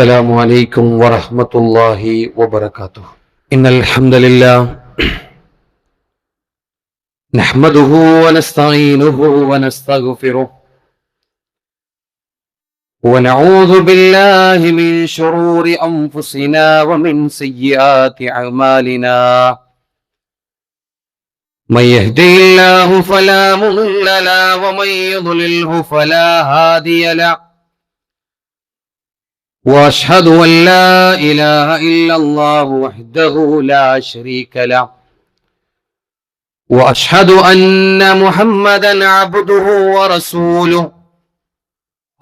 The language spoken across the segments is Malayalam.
السلام عليكم ورحمة الله وبركاته. إن الحمد لله نحمده ونستعينه ونستغفره ونعوذ بالله من شرور أنفسنا ومن سيئات أعمالنا. من يهده الله فلا مضل له ومن يضلله فلا هادي له. واشهد ان لا اله الا الله وحده لا شريك له واشهد ان محمدا عبده ورسوله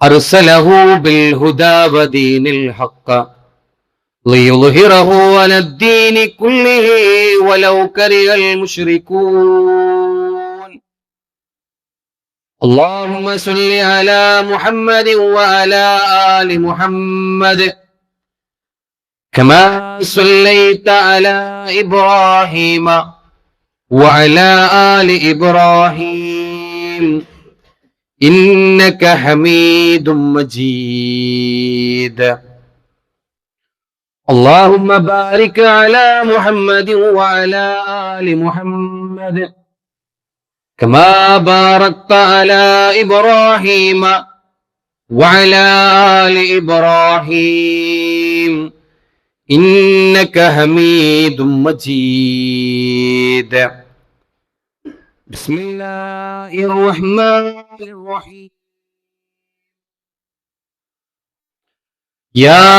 ارسله بالهدى ودين الحق ليظهره على الدين كله ولو كره المشركون. اللهم صل على محمد وعلى آل محمد كما صليت على إبراهيم وعلى آل إبراهيم إنك حميد مجيد. اللهم بارك على محمد وعلى آل محمد كما باركت على إبراهيم وعلى آل إبراهيم إنك حميد مجيد. بسم الله الرحمن الرحيم. يا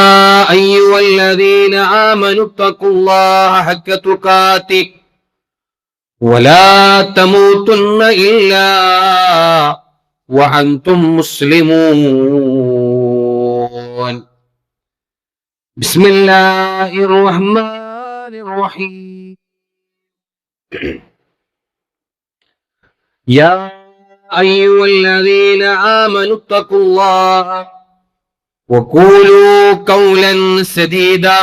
أيها الذين آمنوا اتقوا الله حق تقاته ولا تموتن إلا وأنتم مسلمون. بسم الله الرحمن الرحيم. يا أيها الذين آمنوا اتقوا الله وقولوا قولا سديدا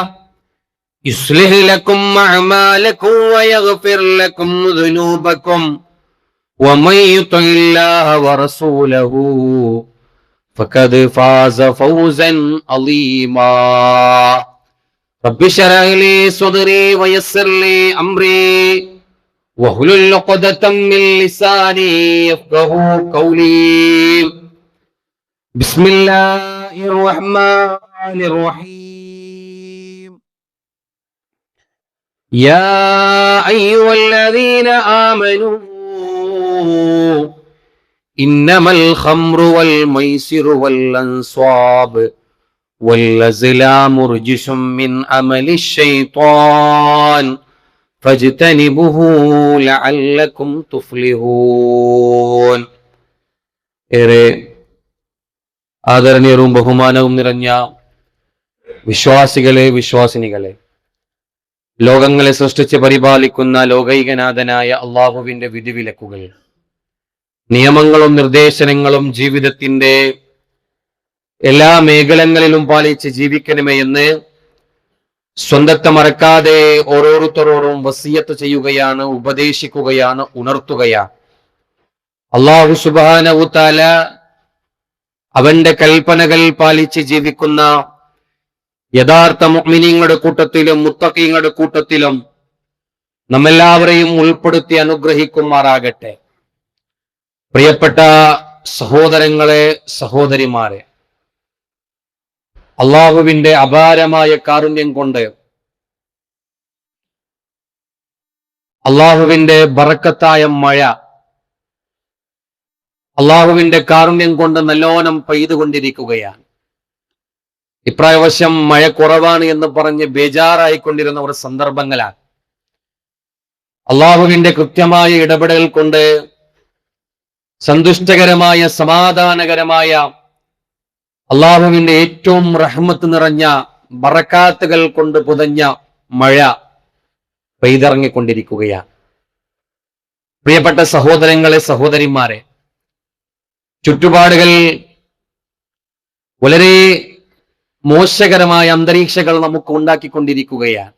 يصلح لكم أعمالكم ويغفر لكم ذنوبكم ومن يطع الله ورسوله فقد فاز فوزا عظيما. رب اشرح لي صدري ويسر لي أمري واحلل عقدة من لساني يفقهوا قولي. بسم الله الرحمن الرحيم. يا أيها الذين آمنوا إنما الخمر والميسر والأنصاب والأزلام رجس من عمل الشيطان فاجتنبوه لعلكم تفلحون. ഏറെ ആദരണീയവും ബഹുമാനവും നിറഞ്ഞ വിശ്വാസികളെ, വിശ്വാസിനികളെ, ലോകങ്ങളെ സൃഷ്ടിച്ച് പരിപാലിക്കുന്ന ലോകൈകനാഥനായ അള്ളാഹുവിന്റെ വിധിവിലക്കുകൾ, നിയമങ്ങളും നിർദ്ദേശങ്ങളും ജീവിതത്തിന്റെ എല്ലാ മേഖലകളിലും പാലിച്ച് ജീവിക്കണമേ എന്ന് സ്വന്തത്തെ മറക്കാതെ ഓരോരുത്തരോടും വസിയത്ത് ചെയ്യുകയാണ്, ഉപദേശിക്കുകയാണ്, ഉണർത്തുകയാണ്. അല്ലാഹു സുബ്ഹാനഹു തആല അവന്റെ കൽപ്പനകൾ പാലിച്ച് ജീവിക്കുന്ന യഥാർത്ഥ മുഅ്മിനീങ്ങളുടെ കൂട്ടത്തിലും മുത്തഖീങ്ങളുടെ കൂട്ടത്തിലും നമ്മെല്ലാവരെയും ഉൾപ്പെടുത്തി അനുഗ്രഹിക്കുമാറാകട്ടെ. പ്രിയപ്പെട്ട സഹോദരങ്ങളെ, സഹോദരിമാരെ, അള്ളാഹുവിന്റെ അപാരമായ കാരുണ്യം കൊണ്ട്, അള്ളാഹുവിന്റെ ബറക്കത്തായ മഴ, അള്ളാഹുവിന്റെ കാരുണ്യം കൊണ്ട് നല്ലോണം പെയ്തുകൊണ്ടിരിക്കുകയാണ്. ഇപ്രാവശ്യം മഴ കുറവാണ് എന്ന് പറഞ്ഞ് ബേജാറായിക്കൊണ്ടിരുന്ന ഒരു സന്ദർഭങ്ങളാണ്. അള്ളാഹുവിന്റെ കൃത്യമായ ഇടപെടൽ കൊണ്ട് സന്തുഷ്ടകരമായ, സമാധാനകരമായ, അള്ളാഹുവിന്റെ ഏറ്റവും റഹ്മത്ത് നിറഞ്ഞ ബറക്കാത്തുകൾ കൊണ്ട് പുതഞ്ഞ മഴ പെയ്തിറങ്ങിക്കൊണ്ടിരിക്കുകയാണ്. പ്രിയപ്പെട്ട സഹോദരങ്ങളെ, സഹോദരിമാരെ, ചുറ്റുപാടുകൾ വളരെ മോശകരമായ അന്തരീക്ഷങ്ങൾ നമുക്ക് ഉണ്ടാക്കിക്കൊണ്ടിരിക്കുകയാണ്.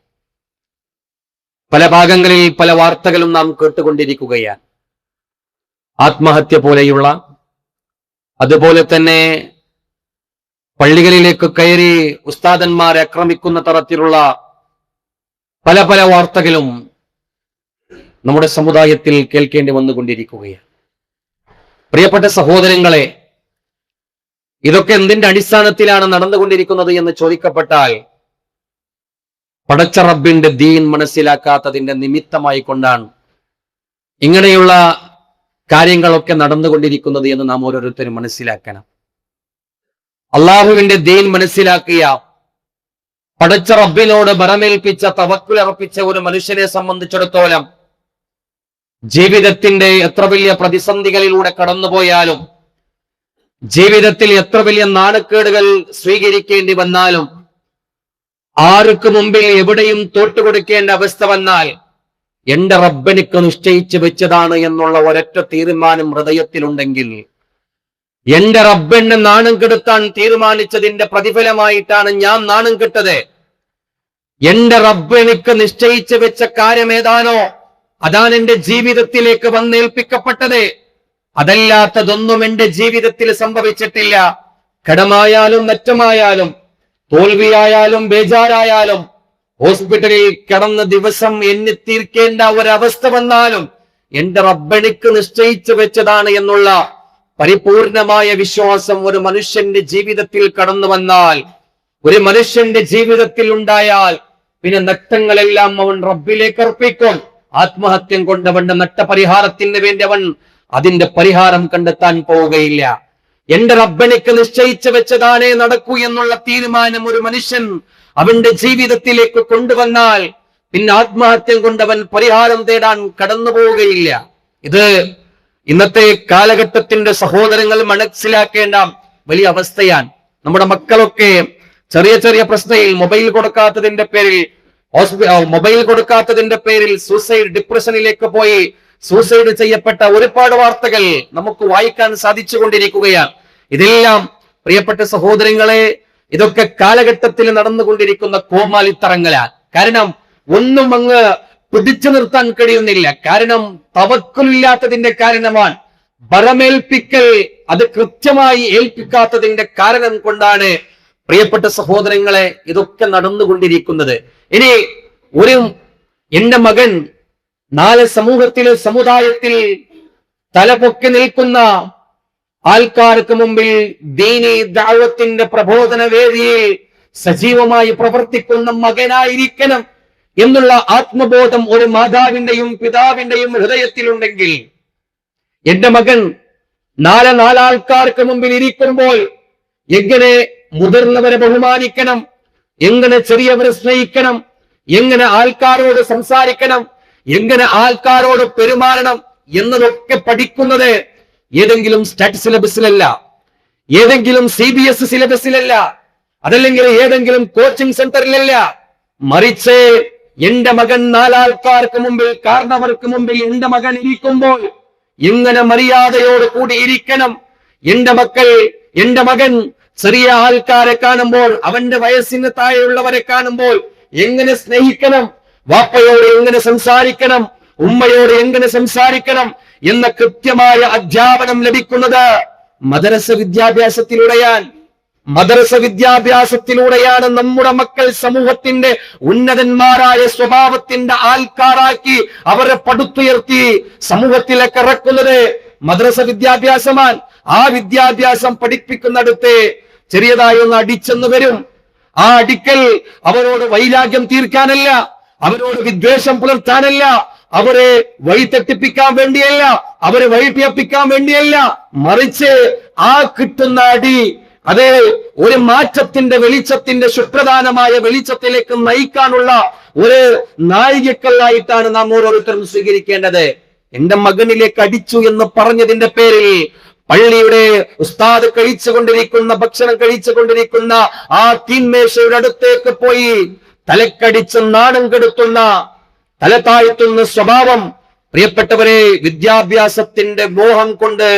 പല ഭാഗങ്ങളിൽ പല വാർത്തകളും നാം കേട്ടുകൊണ്ടിരിക്കുകയാണ്. ആത്മഹത്യ പോലെയുള്ള, അതുപോലെ തന്നെ പള്ളികളിലേക്ക് കയറി ഉസ്താദന്മാരെ ആക്രമിക്കുന്ന തരത്തിലുള്ള പല പല വാർത്തകളും നമ്മുടെ സമുദായത്തിൽ കേൾക്കേണ്ടി വന്നുകൊണ്ടിരിക്കുകയാണ്. പ്രിയപ്പെട്ട സഹോദരങ്ങളെ, ഇതൊക്കെ എന്തിന്റെ അടിസ്ഥാനത്തിലാണ് നടന്നുകൊണ്ടിരിക്കുന്നത് എന്ന് ചോദിക്കപ്പെട്ടാൽ പടച്ച റബ്ബിന്റെ ദീൻ മനസ്സിലാക്കാത്തതിന്റെ നിമിത്തമായി കൊണ്ടാണ് ഇങ്ങനെയുള്ള കാര്യങ്ങളൊക്കെ നടന്നുകൊണ്ടിരിക്കുന്നത് എന്ന് നാം ഓരോരുത്തരും മനസ്സിലാക്കണം. അള്ളാഹുവിന്റെ ദീൻ മനസ്സിലാക്കിയ, പടച്ച റബ്ബിനോട് ബറമേൽപ്പിച്ച, തവക്കുൽ അർപ്പിച്ച ഒരു മനുഷ്യനെ സംബന്ധിച്ചിടത്തോളം ജീവിതത്തിന്റെ എത്ര വലിയ പ്രതിസന്ധികളിലൂടെ കടന്നുപോയാലും, ജീവിതത്തിൽ എത്ര വലിയ നാണക്കേടുകൾ സ്വീകരിക്കേണ്ടി വന്നാലും, ആർക്ക് മുമ്പിൽ എവിടെയും തോട്ടുകൊടുക്കേണ്ട അവസ്ഥ വന്നാൽ എന്റെ റബ്ബെനിക്ക് നിശ്ചയിച്ചു വെച്ചതാണ് എന്നുള്ള ഒരൊറ്റ തീരുമാനം ഹൃദയത്തിലുണ്ടെങ്കിൽ, എന്റെ റബ്ബെന്നെ നാണം കെടുത്താൻ തീരുമാനിച്ചതിന്റെ പ്രതിഫലമായിട്ടാണ് ഞാൻ നാണം കെട്ടത്, എന്റെ റബ്ബ് എനിക്ക് നിശ്ചയിച്ചു വെച്ച കാര്യം ഏതാണോ അതാണ് എന്റെ ജീവിതത്തിലേക്ക് വന്നേൽപ്പിക്കപ്പെട്ടത്, അതല്ലാത്തതൊന്നും എന്റെ ജീവിതത്തിൽ സംഭവിച്ചിട്ടില്ല. കടമായാലും നഷ്ടമായാലും, തോൽവിയായാലും ബേജാറായാലും, ഹോസ്പിറ്റലിൽ കിടന്ന ദിവസം എന്നെ തീർക്കേണ്ട ഒരവസ്ഥ വന്നാലും എന്റെ റബ്ബെനിക്ക് നിശ്ചയിച്ചു വെച്ചതാണ് എന്നുള്ള പരിപൂർണമായ വിശ്വാസം ഒരു മനുഷ്യന്റെ ജീവിതത്തിൽ കടന്നു വന്നാൽ, ഒരു മനുഷ്യന്റെ ജീവിതത്തിൽ ഉണ്ടായാൽ, പിന്നെ നഷ്ടങ്ങളെല്ലാം അവൻ റബ്ബിലേക്ക് അർപ്പിക്കും. ആത്മഹത്യം കൊണ്ടവന്റെ നഷ്ടപരിഹാരത്തിന് വേണ്ടി അവൻ അതിന്റെ പരിഹാരം കണ്ടെത്താൻ പോവുകയില്ല. എന്റെ റബ്ബെനിക്ക് നിശ്ചയിച്ചു വെച്ചതാണേ നടക്കൂ എന്നുള്ള തീരുമാനം ഒരു മനുഷ്യൻ അവന്റെ ജീവിതത്തിലേക്ക് കൊണ്ടുവന്നാൽ പിന്നെ ആത്മഹത്യം കൊണ്ടവൻ പരിഹാരം തേടാൻ കടന്നു പോവുകയില്ല. ഇത് ഇന്നത്തെ കാലഘട്ടത്തിന്റെ സഹോദരങ്ങൾ മനസ്സിലാക്കേണ്ട വലിയ അവസ്ഥയാണ്. നമ്മുടെ മക്കളൊക്കെ ചെറിയ ചെറിയ പ്രശ്നത്തിൽ മൊബൈൽ കൊടുക്കാത്തതിന്റെ പേരിൽ സൂസൈഡ് ഡിപ്രഷനിലേക്ക് പോയി സൂസൈഡ് ചെയ്യപ്പെട്ട ഒരുപാട് വാർത്തകൾ നമുക്ക് വായിക്കാൻ സാധിച്ചുകൊണ്ടിരിക്കുകയാണ്. ഇതെല്ലാം പ്രിയപ്പെട്ട സഹോദരങ്ങളെ, ഇതൊക്കെ കാലഘട്ടത്തിൽ നടന്നുകൊണ്ടിരിക്കുന്ന കോമാളിത്തരങ്ങളാണ്. കാരണം ഒന്നും അങ്ങ് പിടിച്ചു നിർത്താൻ കഴിയുന്നില്ല. കാരണം തവക്കുലില്ലാത്തതിന്റെ കാരണമാണ്, ബലമേൽപ്പിക്കൽ അത് കൃത്യമായി ഏൽപ്പിക്കാത്തതിന്റെ കാരണം കൊണ്ടാണ് പ്രിയപ്പെട്ട സഹോദരങ്ങളെ ഇതൊക്കെ നടന്നുകൊണ്ടിരിക്കുന്നത്. ഇനി എന്റെ മകൻ നാളെ സമൂഹത്തില് സമുദായത്തിൽ തലപൊക്കി നിൽക്കുന്ന ആൾക്കാർക്ക് മുമ്പിൽ ദീനി ദഅവത്തിന്റെ പ്രബോധന വേദിയിൽ സജീവമായി പ്രവർത്തിക്കുന്ന മകനായിരിക്കണം എന്നുള്ള ആത്മബോധം ഒരു മാതാവിന്റെയും പിതാവിന്റെയും ഹൃദയത്തിലുണ്ടെങ്കിൽ, എന്റെ മകൻ നാലാൾക്കാർക്ക് മുമ്പിൽ ഇരിക്കുമ്പോൾ എങ്ങനെ മുതിർന്നവരെ ബഹുമാനിക്കണം, എങ്ങനെ ചെറിയവരെ സ്നേഹിക്കണം, എങ്ങനെ ആൾക്കാരോട് സംസാരിക്കണം, എങ്ങനെ ആൾക്കാരോട് പെരുമാറണം എന്നതൊക്കെ പഠിക്കുന്നത് ഏതെങ്കിലും സ്റ്റേറ്റ് സിലബസിലല്ല, ഏതെങ്കിലും CBSE സിലബസിലല്ല, അതല്ലെങ്കിൽ ഏതെങ്കിലും കോച്ചിങ് സെന്ററിലല്ല. മറിച്ച് എന്റെ മകൻ നാലാൾക്കാർക്ക് മുമ്പിൽ, കാരണവർക്ക് മുമ്പിൽ എന്റെ മകൻ ഇരിക്കുമ്പോൾ എങ്ങനെ മര്യാദയോട് കൂടി ഇരിക്കണം, എന്റെ മകൻ ചെറിയ ആൾക്കാരെ കാണുമ്പോൾ, അവന്റെ വയസ്സിന് താഴെയുള്ളവരെ കാണുമ്പോൾ എങ്ങനെ സ്നേഹിക്കണം, വാപ്പയോട് എങ്ങനെ സംസാരിക്കണം, ഉമ്മയോട് എങ്ങനെ സംസാരിക്കണം എന്ന കൃത്യമായ അധ്യാപനം ലഭിക്കുന്നത് മദ്രസ വിദ്യാഭ്യാസത്തിലൂടെയാണ് നമ്മുടെ മക്കൾ സമൂഹത്തിന്റെ ഉന്നതന്മാരായ സ്വഭാവത്തിന്റെ ആൾക്കാരാക്കി അവരെ പടുത്തുയർത്തി സമൂഹത്തിലേക്ക് ഇറക്കുന്നത് മദ്രസ വിദ്യാഭ്യാസമാണ്. ആ വിദ്യാഭ്യാസം പഠിപ്പിക്കുന്നിടത്ത് ചെറിയതായി ഒന്ന് അടിച്ചെന്ന് വരും. ആ അടിക്കൽ അവരോട് വൈരാഗ്യം തീർക്കാനല്ല, അവരോട് വിദ്വേഷം പുലർത്താനല്ല, അവരെ വഴിതെറ്റിപ്പിക്കാൻ വേണ്ടിയല്ല, അവരെ വഴിപിഴപ്പിക്കാൻ വേണ്ടിയല്ല, മറിച്ച് ആ കിട്ടുന്ന അടി അത് ഒരു മാറ്റത്തിന്റെ വെളിച്ചത്തിന്റെ സുപ്രധാനമായ വെളിച്ചത്തിലേക്ക് നയിക്കാനുള്ള ഒരു നായികക്കല്ലായിട്ടാണ് നാം ഓരോരുത്തരും സ്വീകരിക്കേണ്ടത്. എന്റെ മകനിലേക്ക് അടിച്ചു എന്ന് പറഞ്ഞതിന്റെ പേരിൽ പള്ളിയുടെ ഉസ്താദ് ഭക്ഷണം കഴിച്ചുകൊണ്ടിരിക്കുന്ന ആ തീന്മേശയുടെ അടുത്തേക്ക് പോയി തലക്കടിച്ച് നാണം കെടുത്തുന്ന, തല താഴ്ത്തുന്ന സ്വഭാവം, പ്രിയപ്പെട്ടവരെ, വിദ്യാഭ്യാസത്തിന്റെ മോഹം കൊണ്ട്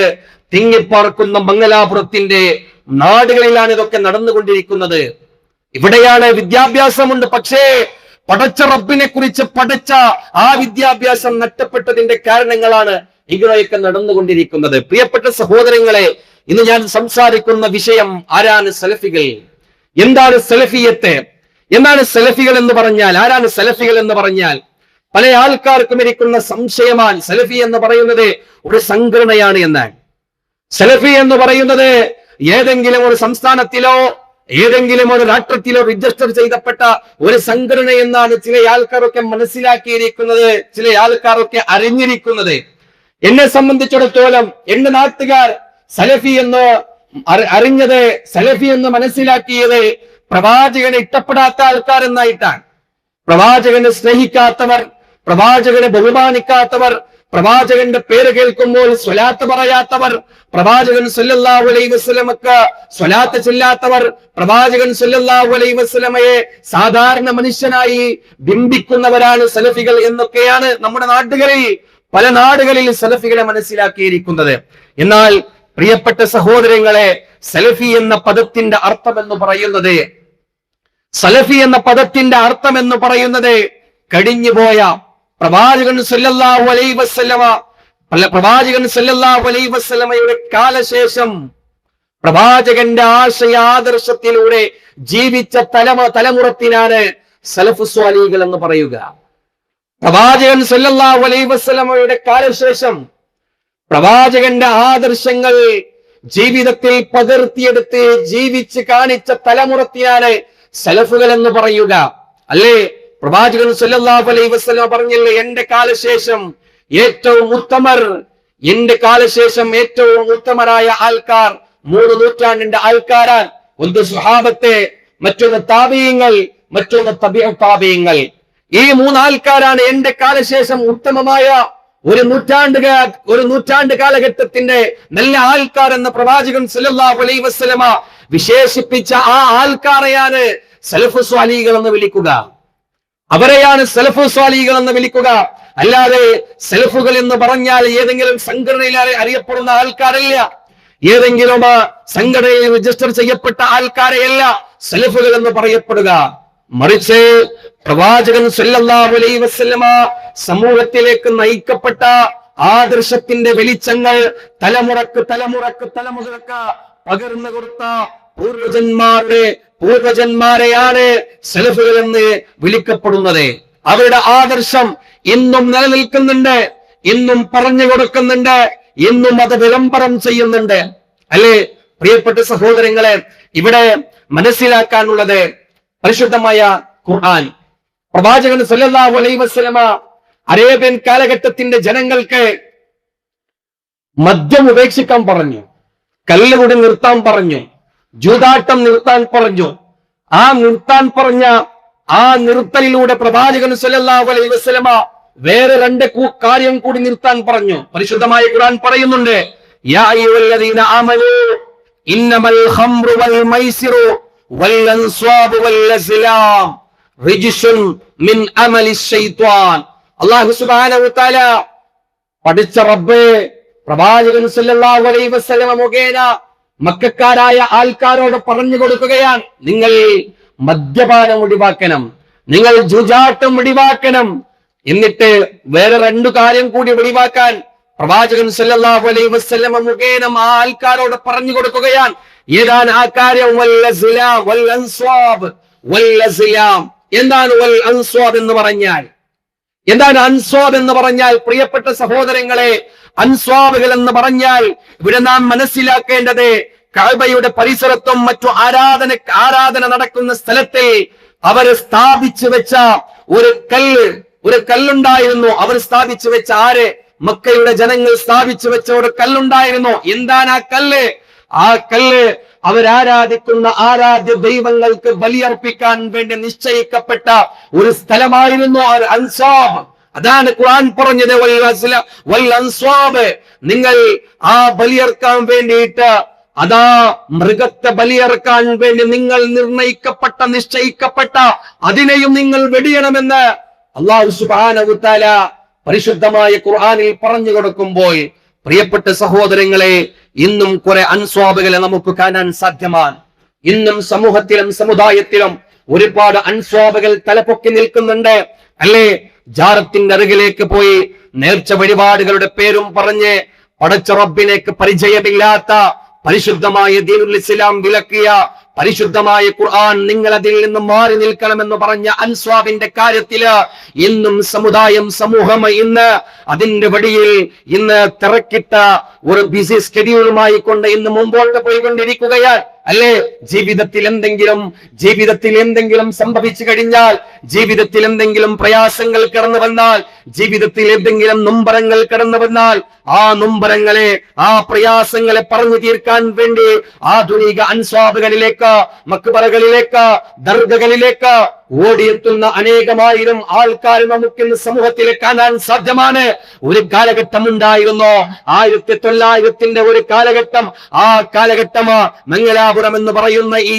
തിങ്ങിപ്പാർക്കുന്ന മംഗലാപുരത്തിന്റെ നാടുകളിലാണ് ഇതൊക്കെ നടന്നുകൊണ്ടിരിക്കുന്നത്. ഇവിടെയാണ് വിദ്യാഭ്യാസമുണ്ട്, പക്ഷേ പടച്ച റബ്ബിനെ കുറിച്ച് പഠിച്ച ആ വിദ്യാഭ്യാസം നഷ്ടപ്പെട്ടതിന്റെ കാരണങ്ങളാണ് ഇങ്ങനെയൊക്കെ നടന്നുകൊണ്ടിരിക്കുന്നത്. പ്രിയപ്പെട്ട സഹോദരങ്ങളെ, ഇന്ന് ഞാൻ സംസാരിക്കുന്ന വിഷയം ആരാണ് സലഫികൾ, എന്താണ് സലഫിയത്ത്, എന്താണ് സലഫികൾ എന്ന് പറഞ്ഞാൽ, ആരാണ് സലഫികൾ എന്ന് പറഞ്ഞാൽ പല ആൾക്കാർക്കും ഇരിക്കുന്ന സംശയമാണ് സലഫി എന്ന് പറയുന്നത് ഒരു സംഘടനയാണ് എന്നാണ്. സലഫി എന്ന് പറയുന്നത് ഏതെങ്കിലും ഒരു സംസ്ഥാനത്തിലോ ഏതെങ്കിലും ഒരു രാഷ്ട്രത്തിലോ രജിസ്റ്റർ ചെയ്യപ്പെട്ട ഒരു സംഘടന എന്നാണ് ചില ആൾക്കാരൊക്കെ മനസ്സിലാക്കിയിരിക്കുന്നത്, ചില ആൾക്കാരൊക്കെ അറിഞ്ഞിരിക്കുന്നത്. എന്നെ സംബന്ധിച്ചിടത്തോളം എന്റെ നാട്ടുകാർ സലഫി എന്ന് അറിഞ്ഞത്, സലഫി എന്ന് മനസ്സിലാക്കിയത് പ്രവാചകനെ ഇഷ്ടപ്പെടാത്ത ആൾക്കാർ എന്നായിട്ടാണ്. പ്രവാചകനെ സ്നേഹിക്കാത്തവർ, പ്രവാചകനെ ബഹുമാനിക്കാത്തവർ, പ്രവാചകന്റെ പേര് കേൾക്കുമ്പോൾ സ്വലാത്ത് പറയാത്തവർ, പ്രവാചകൻ സല്ലല്ലാഹു അലൈഹി വസല്ലമക്ക് സ്വലാത്ത് ചെല്ലാത്തവർ, പ്രവാചകൻ സല്ലല്ലാഹു അലൈഹി വസല്ലമയെ സാധാരണ മനുഷ്യനായി ബിംബിക്കുന്നവരാണ് സലഫികൾ എന്നൊക്കെയാണ് നമ്മുടെ നാടുകളിൽ, പല നാടുകളിൽ സലഫികളെ മനസ്സിലാക്കിയിരിക്കുന്നത്. എന്നാൽ പ്രിയപ്പെട്ട സഹോദരങ്ങളെ, സലഫി എന്ന പദത്തിന്റെ അർത്ഥം എന്ന് പറയുന്നത്, സലഫി എന്ന പദത്തിന്റെ അർത്ഥം എന്ന് പറയുന്നത് കഴിഞ്ഞുപോയ പ്രവാചകൻ സല്ലല്ലാഹു അലൈഹി വസല്ലമ, പ്രവാചകൻ സല്ലല്ലാഹു അലൈഹി വസല്ലമയുടെ കാലശേഷം പ്രവാചകന്റെ ആശയ ആദർശത്തിലൂടെ ജീവിച്ച തലമുറത്തിനാണ് സലഫു സ്വാലികൾ എന്ന് പറയുക. പ്രവാചകൻ സല്ലല്ലാഹു അലൈഹി വസല്ലമയുടെ കാലശേഷം പ്രവാചകന്റെ ആദർശങ്ങൾ ജീവിതത്തിൽ പകർത്തിയെടുത്ത് ജീവിച്ച് കാണിച്ച തലമുറത്തിനാണ് സലഫുകൾ എന്ന് പറയുക. അല്ലേ, പ്രവാചകൻ സല്ലല്ലാഹു അലൈഹി വസല്ലം പറഞ്ഞില്ലേ, എന്റെ കാലശേഷം ഏറ്റവും ഉത്തമർ, എന്റെ കാലശേഷം ഏറ്റവും ഉത്തമരായ ആൾക്കാർ 3 നൂറ്റാണ്ടിന്റെ ആൾക്കാരാണ്. ഒന്ന് സുഹാബത്തെ, മറ്റൊന്ന് താബിഈങ്ങൾ, മറ്റൊന്ന് തബിഉ താബിഈങ്ങൾ. ഈ 3 ആൾക്കാരാണ് എന്റെ കാലശേഷം ഉത്തമമായ ഒരു നൂറ്റാണ്ട് കാലഘട്ടത്തിന്റെ നല്ല ആൾക്കാർ എന്ന പ്രവാചകൻ സല്ലല്ലാഹു അലൈഹി വസല്ലമ വിശേഷിപ്പിച്ച ആ ആൾക്കാരെയാണ് സലഫു സ്വാലികൾ എന്ന് വിളിക്കുക. അവരെയാണ് സലഫു സ്വാലികൾ എന്ന് വിളിക്കുക. അല്ലാതെ സലഫുകൾ എന്ന് പറഞ്ഞാൽ ഏതെങ്കിലും സംഘടനയിൽ അറിയപ്പെടുന്ന ആൾക്കാരല്ല, ഏതെങ്കിലും സംഘടനയിൽ രജിസ്റ്റർ ചെയ്യപ്പെട്ട ആൾക്കാരെയല്ല സലഫുകൾ എന്ന് പറയപ്പെടുക. മറിച്ച് പ്രവാചകൻ സല്ലല്ലാഹു അലൈഹി വസല്ലമ സമൂഹത്തിലേക്ക് നയിക്കപ്പെട്ട ആദർശത്തിന്റെ വെളിച്ചങ്ങൾ തലമുറക്ക് പകർന്നു കൊടുത്ത പൂർവജന്മാരെയാണ് സലഫുകൾ എന്ന് വിളിക്കപ്പെടുന്നത്. അവരുടെ ആദർശം ഇന്നും നിലനിൽക്കുന്നുണ്ട്, ഇന്നും പറഞ്ഞു കൊടുക്കുന്നുണ്ട്, ഇന്നും അത് വിളംബരം ചെയ്യുന്നുണ്ട്. അല്ലേ പ്രിയപ്പെട്ട സഹോദരങ്ങളെ, ഇവിടെ മനസ്സിലാക്കാനുള്ളത് പരിശുദ്ധമായ ഖുർആൻ. പ്രവാചകൻ സല്ലല്ലാഹു അലൈഹി വസല്ലമ അറേബ്യൻ കാലഘട്ടത്തിന്റെ ജനങ്ങൾക്ക് മദ്യം ഉപേക്ഷിക്കാൻ പറഞ്ഞു, കല്ലുകുടി നിർത്താൻ പറഞ്ഞു, ജൂതാട്ടം നിർത്താൻ പറഞ്ഞു. ആ നിർത്താൻ പറഞ്ഞ ആ നിർത്തലിലൂടെ പ്രവാചകൻ സല്ലല്ലാഹു അലൈഹി വസല്ലമ വേറെ 2 കാര്യം കൂടി നിർത്താൻ പറഞ്ഞു. പരിശുദ്ധമായ ഖുർആൻ പറയുന്നുണ്ട്, യാ അയ്യുഹല്ലദീന ആമനൂ ഇന്നമൽ ഖംറു വൽ മൈസിറു വൽ അൻസ്വാബു വൽ അസ്ലാം റിജ്സുൻ മിൻ അമലി ശൈത്വാൻ. അല്ലാഹു സുബ്ഹാനഹു വ തആല പഠിച്ച റബ്ബേ പ്രവാചകൻ സല്ലല്ലാഹു അലൈഹി വസല്ലമ മുഖേന മക്കക്കാരായ ആൾക്കാരോട് പറഞ്ഞു കൊടുക്കുകയാണ്, നിങ്ങൾ മദ്യപാനം ഒഴിവാക്കണം, നിങ്ങൾ ജൂജാട്ടം ഒഴിവാക്കണം. എന്നിട്ട് വേറെ 2 കാര്യം കൂടി ഒഴിവാക്കാൻ പ്രവാചകൻ സല്ലല്ലാഹു അലൈഹി വസല്ലമ മുഖേന ആ ആൾക്കാരോട് പറഞ്ഞു കൊടുക്കുകയാണ്. ഏതാണ് ആ കാര്യം? വൽ അൻസ്വാബ്. എന്താണ് വൽ അൻസ്വാബ് എന്ന് പറഞ്ഞാൽ? എന്താണ് അൻസ്വാബ് എന്ന് പറഞ്ഞാൽ? പ്രിയപ്പെട്ട സഹോദരങ്ങളെ, അൻസ്വാബുകൾ എന്ന് പറഞ്ഞാൽ ഇവിടെ നാം മനസ്സിലാക്കേണ്ടത് കഅബയുടെ പരിസരത്തും മറ്റു ആരാധന നടക്കുന്ന സ്ഥലത്തിൽ അവർ സ്ഥാപിച്ചു വെച്ച ഒരു കല്ലുണ്ടായിരുന്നു. അവർ സ്ഥാപിച്ചു വെച്ച മക്കയുടെ ജനങ്ങൾ സ്ഥാപിച്ചു വെച്ച ഒരു കല്ലുണ്ടായിരുന്നു. എന്താണ് ആ കല്ല്? ആ കല്ല് അവരാരാധിക്കുന്ന ആരാധ്യ ദൈവങ്ങൾക്ക് ബലിയർപ്പിക്കാൻ വേണ്ടി നിശ്ചയിക്കപ്പെട്ട ഒരു സ്ഥലമായിരുന്നു അൻസ്വാബ്. അതാണ് ഖുർആൻ പറഞ്ഞത്, വൽ അൻസ്വാബ്. നിങ്ങൾ ആ ബലിയർക്കാൻ വേണ്ടിയിട്ട്, അതാ മൃഗത്തെ ബലിയർക്കാൻ വേണ്ടി നിങ്ങൾ നിശ്ചയിക്കപ്പെട്ട അതിനെയും നിങ്ങൾ വെടിയണമെന്ന് അല്ലാഹു സുബ്ഹാനഹു വ തആല പരിശുദ്ധമായ ഖുർആനിൽ പറഞ്ഞു കൊടുക്കുമ്പോൾ, പ്രിയപ്പെട്ട സഹോദരങ്ങളെ, ഇന്നും കുറെ അൻസ്വാബുകളെ നമുക്ക് കാണാൻ സാധ്യമാണ്. ഇന്നും സമൂഹത്തിലും സമുദായത്തിലും ഒരുപാട് അൻസ്വാബുകൾ തലപൊക്കി നിൽക്കുന്നുണ്ട്. അല്ലേ, ജാറത്തിന്റെ അരികിലേക്ക് പോയി നേർച്ച വഴിപാടുകളുടെ പേരും പറഞ്ഞ് പടച്ച റബ്ബിലേക്ക് പരിചയമില്ലാത്ത പരിശുദ്ധമായ ദീനുൽ ഇസ്ലാം വിലക്കിയ പരിശുദ്ധമായ ഖുർആൻ നിങ്ങൾ അതിൽ നിന്ന് മാറി നിൽക്കണമെന്ന് പറഞ്ഞ അൻസ്വാബിന്റെ കാര്യത്തില് ഇന്നും സമൂഹം ഇന്ന് അതിന്റെ വടിയിൽ ഇന്ന് തിരക്കിട്ട ഒരു ബിസി സ്കെഡ്യൂളുമായി കൊണ്ട് ഇന്ന് മുമ്പോട്ട് പോയിക്കൊണ്ടിരിക്കുകയാണ്. അല്ലേ? ജീവിതത്തിൽ എന്തെങ്കിലും സംഭവിച്ചു കഴിഞ്ഞാൽ, ജീവിതത്തിൽ എന്തെങ്കിലും പ്രയാസങ്ങൾ കടന്നു വന്നാൽ, ജീവിതത്തിൽ എന്തെങ്കിലും നൊമ്പരങ്ങൾ കടന്നു വന്നാൽ, ആ നൊമ്പരങ്ങളെ, ആ പ്രയാസങ്ങളെ പറഞ്ഞു തീർക്കാൻ വേണ്ടി ആധുനിക അൻസ്വാബുകളിലേക്ക്, മക്ബറകളിലേക്ക്, ദർഗകളിലേക്ക് ഓടിയെത്തുന്ന അനേകമായിരം ആൾക്കാർ നമുക്കിന്ന് സമൂഹത്തിൽ കാണാൻ സാധ്യമാണ്. ഒരു കാലഘട്ടം ഉണ്ടായിരുന്നു, 1900 ഒരു കാലഘട്ടം. ആ കാലഘട്ടം മംഗലാപുരം എന്ന് പറയുന്ന ഈ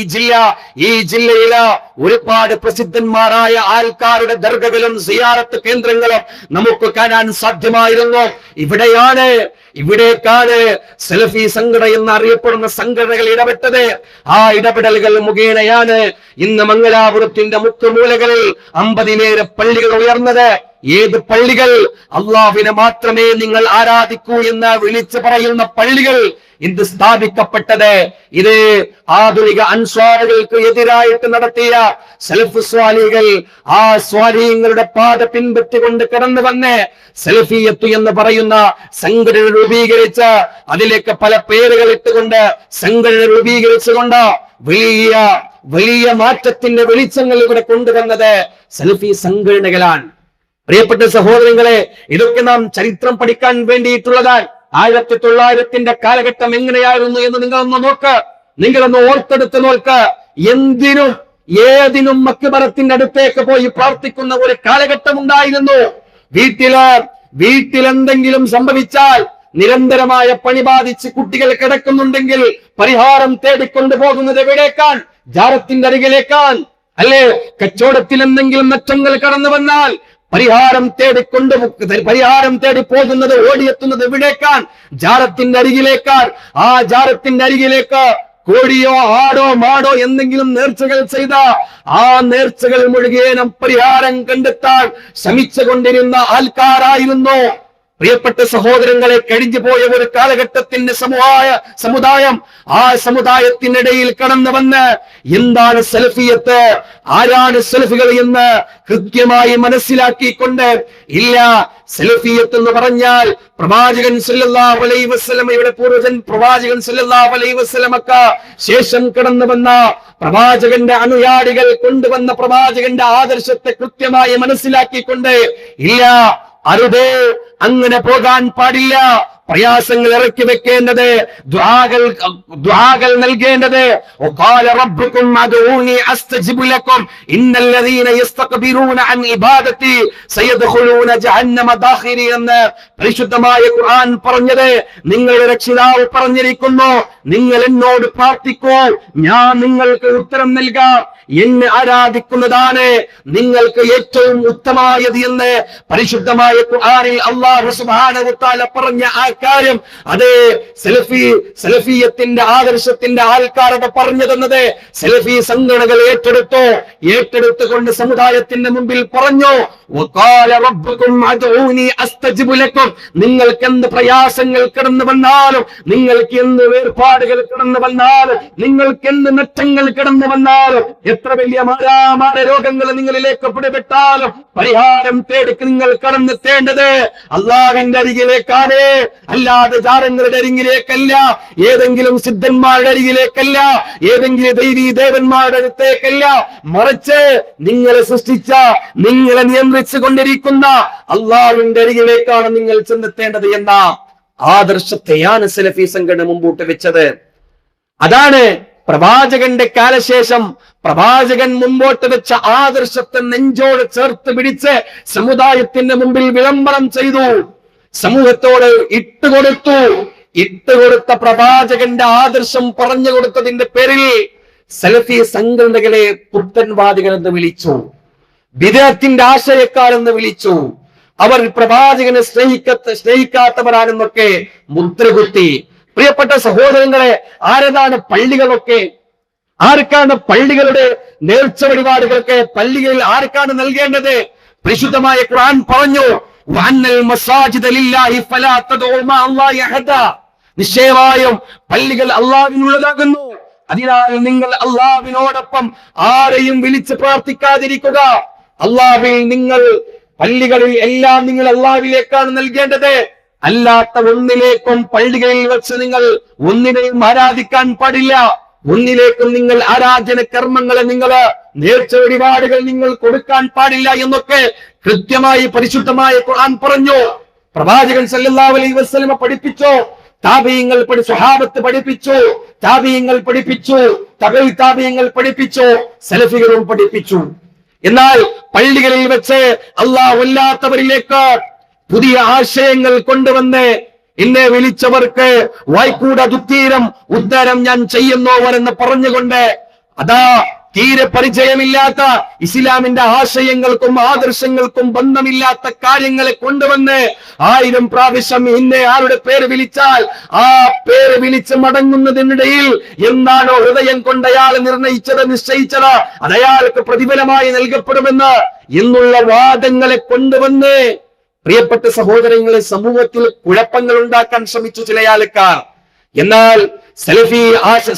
ജില്ലയില് ഒരുപാട് പ്രസിദ്ധന്മാരായ ആൾക്കാരുടെ ദർഗകളും സിയാറത്ത് കേന്ദ്രങ്ങളും നമുക്ക് കാണാൻ സാധ്യമായിരുന്നു. ഇവിടേക്കാണ് സലഫി സംഘടന എന്നറിയപ്പെടുന്ന സംഘടനകൾ ഇടപെട്ടത്. ആ ഇടപെടലുകൾ മുഖേനയാണ് ഇന്ന് മംഗലാപുരത്തിന്റെ മുക്കുമൂലകളിൽ 50-ലേറെ പള്ളികൾ ഉയർന്നത്. ഏത് പള്ളികൾ? അള്ളാഹുവിനെ മാത്രമേ നിങ്ങൾ ആരാധിക്കൂ എന്ന് വിളിച്ചു പറയുന്ന പള്ളികൾ ഇന്ന് സ്ഥാപിക്കപ്പെട്ടത്. ഇത് ആധുനിക അൻസ്വാറുകൾക്ക് എതിരായിട്ട് നടത്തിയ സലഫ് സ്വാലികൾ, ആ സ്വാലിഹ്യങ്ങളുടെ പാത പിൻപറ്റിക്കൊണ്ട് കടന്നു വന്ന് സലഫിയത്ത് എന്ന് പറയുന്ന സംഘടന രൂപീകരിച്ച്, അതിലേക്ക് പല പേരുകൾ ഇട്ടുകൊണ്ട് സംഘടന രൂപീകരിച്ചുകൊണ്ട് വലിയ മാറ്റത്തിന്റെ വെളിച്ചങ്ങൾ ഇവിടെ കൊണ്ടുവന്നത് സലഫി സംഘടനകളാണ്. പ്രിയപ്പെട്ട സഹോദരങ്ങളെ, ഇതൊക്കെ നാം ചരിത്രം പഠിക്കാൻ വേണ്ടിയിട്ടുള്ളതാണ്. 1900 കാലഘട്ടം എങ്ങനെയായിരുന്നു എന്ന് നിങ്ങളൊന്ന് ഓർത്തെടുത്ത് നോക്ക്. ഏതിനും മക്ബറത്തിന്റെ അടുത്തേക്ക് പോയി പ്രാർത്ഥിക്കുന്ന ഒരു കാലഘട്ടം ഉണ്ടായിരുന്നു. വീട്ടിലെന്തെങ്കിലും സംഭവിച്ചാൽ, നിരന്തരമായ പണി ബാധിച്ച് കുട്ടികൾ കിടക്കുന്നുണ്ടെങ്കിൽ പരിഹാരം തേടിക്കൊണ്ടു പോകുന്നത് എവിടേക്കാൻ? ജാറത്തിന്റെ അരികിലേക്കാൻ. അല്ലേ? കച്ചവടത്തിൽ എന്തെങ്കിലും നഷ്ടങ്ങൾ കടന്നു വന്നാൽ പരിഹാരം തേടി പോകുന്നത്, ഓടിയെത്തുന്നത് എവിടേക്കാൻ? ജാറത്തിന്റെ അരികിലേക്കാൻ. ആ ജാറത്തിന്റെ അരികിലേക്ക് കോഴിയോ ആടോ മാടോ എന്തെങ്കിലും നേർച്ചകൾ ചെയ്ത ആ നേർച്ചകൾ മുഴുവനും പരിഹാരം കണ്ടെത്താൻ ശ്രമിച്ചുകൊണ്ടിരുന്ന ആൾക്കാരായിരുന്നു. പ്രിയപ്പെട്ട സഹോദരങ്ങളെ, കഴിഞ്ഞു പോയ ഒരു കാലഘട്ടത്തിന്റെ സമുദായം, ആ സമുദായത്തിനിടയിൽ കടന്നു വന്ന് എന്താണ് സലഫിയത്ത്, ആരാണ് സലഫികൾ എന്ന് കൃത്യമായി മനസ്സിലാക്കിക്കൊണ്ട്, ഇല്ല, സലഫിയത്ത് എന്ന് പറഞ്ഞാൽ പ്രവാചകൻ സല്ലല്ലാഹു അലൈഹി വസല്ലമയുടെ പൂർവ്വജൻ പ്രവാചകൻ സല്ലല്ലാഹു അലൈഹി വസല്ലമക്ക് ശേഷം കടന്നു വന്ന പ്രവാചകന്റെ അനുയായികൾ കൊണ്ടുവന്ന പ്രവാചകന്റെ ആദർശത്തെ കൃത്യമായി മനസ്സിലാക്കിക്കൊണ്ട്, ഇല്ല, അരുതേ, അങ്ങനെ പോകാൻ പാടില്ല. പ്രയാസങ്ങൾ ഇറക്കി വെക്കേണ്ടത്, ദുആകൾ നൽകേണ്ടത്. വഖാല റബ്ബുകും അദ്ഊനി അസ്തജിബ് ലക്കും ഇന്നല്ലദീന യസ്തക്ബിറൂന അൻ ഇബാദതി സയദ്ഖുലൂന ജഹന്നമ ദാഖിരി എന്ന് പരിശുദ്ധമായ ഖുർആൻ പറഞ്ഞത്. നിങ്ങളുടെ രക്ഷിതാവ് പറഞ്ഞിരിക്കുന്നു, നിങ്ങൾ എന്നോട് പ്രാർത്ഥിക്കൂ, ഞാൻ നിങ്ങൾക്ക് ഉത്തരം നൽകാം. എന്നെ ആരാധിക്കുന്നതാണ് നിങ്ങൾക്ക് ഏറ്റവും ഉത്തമമായത് എന്ന് പരിശുദ്ധമായ ഖുർആനിൽ അല്ലാഹു സുബ്ഹാനഹു വ തആല പറഞ്ഞ ആ കാര്യം, അതേ സലഫിയത്തിന്റെ ആദർശത്തിന്റെ ആൾക്കാരുടെ പറഞ്ഞു തന്നത് സലഫി സംഘടനകൾ ഏറ്റെടുത്തുകൊണ്ട് സമുദായത്തിന്റെ മുമ്പിൽ പറഞ്ഞു, വഖാല റബ്ബുകും അദ്ഊനി അസ്തജിബ് ലക്കും. നിങ്ങൾക്ക് എന്ത് പ്രയാസങ്ങൾ കടന്നു വന്നാലും, നിങ്ങൾക്ക് എന്ത് വേർപാടുകൾ കടന്നു വന്നാലും, നിങ്ങൾക്ക് എന്ത് നഷ്ടങ്ങൾ കടന്നു വന്നാലും, എത്ര വലിയ മാരാമാര രോഗങ്ങൾ നിങ്ങളിലേക്ക് പിടിപെട്ടാലും പരിഹാരം തേടിക്ക് നിങ്ങൾ കടന്നെത്തേണ്ടത് അള്ളാഹുവിന്റെ അരികിലേക്കാണ്, അല്ലാതെ ജാരങ്ങളുടെ അരികിലേക്കല്ല, ഏതെങ്കിലും സിദ്ധന്മാരുടെ അരികിലേക്കല്ല, ഏതെങ്കിലും ദൈവീ ദേവന്മാരുടെ അടുത്തേക്കല്ല, മറിച്ച് നിങ്ങളെ സൃഷ്ടിച്ച, നിങ്ങളെ നിയന്ത്രിച്ചു കൊണ്ടിരിക്കുന്ന അള്ളാഹുവിന്റെ അരികിലേക്കാണ് നിങ്ങൾ ചെന്നെത്തേണ്ടത് എന്ന ആദർശത്തെയാണ് സലഫി സംഘടന മുമ്പോട്ട് വെച്ചത്. അതാണ് പ്രവാചകന്റെ കാലശേഷം പ്രവാചകൻ മുമ്പോട്ട് വെച്ച ആദർശത്തെ നെഞ്ചോട് ചേർത്ത് പിടിച്ച് സമുദായത്തിന്റെ മുമ്പിൽ വിളംബരം ചെയ്തു, സമൂഹത്തോട് ഇട്ടുകൊടുത്ത പ്രവാചകന്റെ ആദർശം പറഞ്ഞു കൊടുത്തതിന്റെ പേരിൽ സലഫി സംഘടനകളെ പുത്തൻവാദികൾ എന്ന് വിളിച്ചു, ബിദഅത്തിന്റെ ആശയക്കാരെന്ന് വിളിച്ചു. അവർ പ്രവാചകനെ സ്നേഹിക്കാത്തവരാണെന്നൊക്കെ മുദ്രകുത്തി. പ്രിയപ്പെട്ട സഹോദരങ്ങളെ, ആർക്കാണ് പള്ളികളുടെ നേർച്ച വഴിപാടുകൾക്ക് പള്ളികളിൽ ആർക്കാണ് നൽകേണ്ടത്? പരിശുദ്ധമായ ഖുർആൻ പറഞ്ഞു, വഅന്നൽ മസാജിദ ലില്ലാഹി ഫലാ തദ്ഉ മഅ അല്ലാഹി അഹദ. നിശ്ചയമായും പള്ളികൾ അള്ളാഹുവിനുള്ളതാകുന്നു. അതിനാൽ നിങ്ങൾ അള്ളാഹുവിനോടൊപ്പം ആരെയും വിളിച്ച് പ്രാർത്ഥിക്കാതിരിക്കുക. അള്ളാഹുവിൽ നിങ്ങൾ പള്ളികളിൽ എല്ലാം നിങ്ങൾ അള്ളാഹുവിലേക്കാണ് നൽകേണ്ടത്. അല്ലാത്ത ഒന്നിലേക്കും പള്ളികളിൽ വെച്ച് നിങ്ങൾ ഒന്നിനെയും ആരാധിക്കാൻ പാടില്ല. ഒന്നിലേക്കും നിങ്ങൾ ആരാധന കർമ്മങ്ങളെ നിങ്ങൾ നേർച്ച വഴിപാടുകൾ നിങ്ങൾ കൊടുക്കാൻ പാടില്ല എന്നൊക്കെ കൃത്യമായി പരിശുദ്ധമായ ഖുർആൻ പറഞ്ഞു. പ്രവാചകൻ സല്ലല്ലാഹു അലൈഹി വസല്ലം പഠിപ്പിച്ചു, താബീങ്ങൾ സ്വഹാബത്ത് പഠിപ്പിച്ചു, താബീങ്ങൾ പഠിപ്പിച്ചു, താബീങ്ങൾ പഠിപ്പിച്ചു, സലഫികളും പഠിപ്പിച്ചു. എന്നാൽ പള്ളികളിൽ വെച്ച് അല്ലാഹു അല്ലാത്തവരിലേക്ക് പുതിയ ആശയങ്ങൾ കൊണ്ടുവന്ന് എന്നെ വിളിച്ചവർക്ക് വായ്ക്കൂട ദുഃഖീരം ഉത്തരം ഞാൻ ചെയ്യുന്നവരെന്ന് പറഞ്ഞുകൊണ്ട് അതാ തീരെ പരിചയമില്ലാത്ത ഇസ്ലാമിന്റെ ആശയങ്ങൾക്കും ആദർശങ്ങൾക്കും ബന്ധമില്ലാത്ത കാര്യങ്ങളെ കൊണ്ടുവന്ന് 1000 പ്രാവശ്യം ഇന്നെ ആരുടെ പേര് വിളിച്ചാൽ ആ പേര് വിളിച്ച് മടങ്ങുന്നതിനിടയിൽ എന്താണോ ഹൃദയം കൊണ്ട് അയാൾ നിശ്ചയിച്ചത് അത് അയാൾക്ക് പ്രതിഫലമായി നൽകപ്പെടുമെന്ന് എന്നുള്ള വാദങ്ങളെ കൊണ്ടുവന്ന് പ്രിയപ്പെട്ട സഹോദരങ്ങളെ സമൂഹത്തിൽ കുഴപ്പങ്ങൾ ഉണ്ടാക്കാൻ ശ്രമിച്ചു ചില ആൾക്കാർ. എന്നാൽ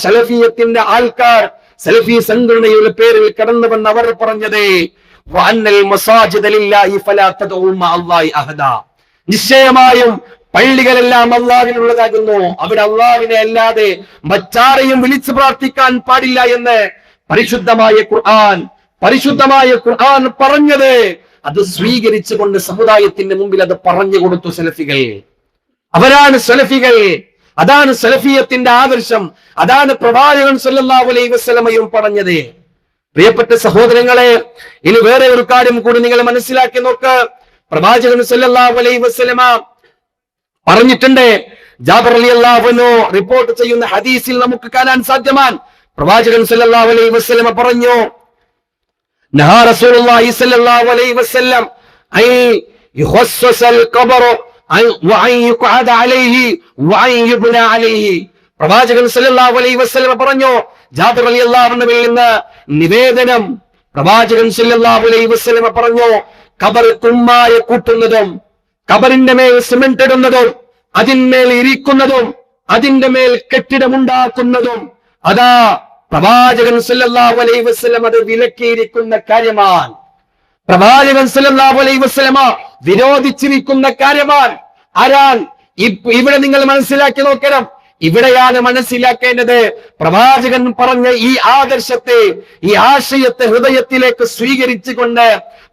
സലഫിയത്തിന്റെ ആൾക്കാർ സലഫി സംഘടനയുടെ പേരിൽ കടന്നു വന്ന് അവർ പറഞ്ഞത് നിശ്ചയമായും പള്ളികളെല്ലാം അള്ളാഹുവിനുള്ളതാകുന്നു, അവിടെ അള്ളാഹുവിനെ അല്ലാതെ മറ്റാരെയും വിളിച്ചു പ്രാർത്ഥിക്കാൻ പാടില്ല എന്ന് പരിശുദ്ധമായ ഖുർആൻ പറഞ്ഞത് അത് സ്വീകരിച്ചുകൊണ്ട് സമുദായത്തിന്റെ മുമ്പിൽ അത് പറഞ്ഞു കൊടുത്തു സലഫികൾ. അവരാണ് സലഫികൾ. അതാണ് സലഫിയത്തിന്റെ ആദർശം. അതാണ് പ്രവാചകൻ സല്ലല്ലാഹു അലൈഹി വസല്ലമയും പറഞ്ഞത്. പ്രിയപ്പെട്ട സഹോദരങ്ങളെ, ഇനി വേറെ ഒരു കാര്യം കൂടി നിങ്ങൾ മനസ്സിലാക്കി നോക്ക്. പ്രവാചകൻ സല്ലല്ലാഹു അലൈഹി വസല്ലമ പറഞ്ഞിട്ടുണ്ട്. ജാബിർ റളിയല്ലാഹു അൻഹു റിപ്പോർട്ട് ചെയ്യുന്ന ഹദീസിൽ നമുക്ക് കാണാൻ സാധ്യമാണ്. പ്രവാചകൻ സല്ലല്ലാഹു അലൈഹി വസല്ലമ പറഞ്ഞു, നഹാ റസൂലുള്ളാഹി സ്വല്ലല്ലാഹു അലൈഹി വസല്ലം ഐ യുഖസ്സൽ ഖബറ വഅൻ യുഖഅദ അലൈഹി വഅൻ യുബ്ന അലൈഹി. പ്രവാചകൻ സല്ലല്ലാഹു അലൈഹി വസല്ലം പറഞ്ഞു, ജാബിർ റളിയല്ലാഹു അൻഹുവിൽ നിന്ന് നിവേദനം, പ്രവാചകൻ സല്ലല്ലാഹു അലൈഹി വസല്ലം പറഞ്ഞു, ഖബർ കുമ്മായ കൂട്ടുന്നതും ഖബറിന്റെ മേൽ സിമന്റ് ഇടുന്നതും അതിന്മേൽ ഇരിക്കുന്നതും അതിന്റെ മേൽ കെട്ടിടമുണ്ടാക്കുന്നതും അതാ പ്രവാചകൻ സല്ലല്ലാഹു അലൈഹി വസല്ലം അത് വിലക്കിയിരിക്കുന്ന കാര്യമാണ്. പ്രവാചകൻ സല്ലല്ലാഹു അലൈഹി വസല്ലമ വിരോധിച്ചിരിക്കുന്ന കാര്യമാണ്. ആരാൻ ഇവിടെ നിങ്ങൾ മനസ്സിലാക്കി നോക്കണം. ഇവിടെയാണ് മനസ്സിലാക്കേണ്ടത്. പ്രവാചകൻ പറഞ്ഞ ഈ ആദർശത്തെ, ഈ ആശയത്തെ ഹൃദയത്തിലേക്ക് സ്വീകരിച്ചുകൊണ്ട്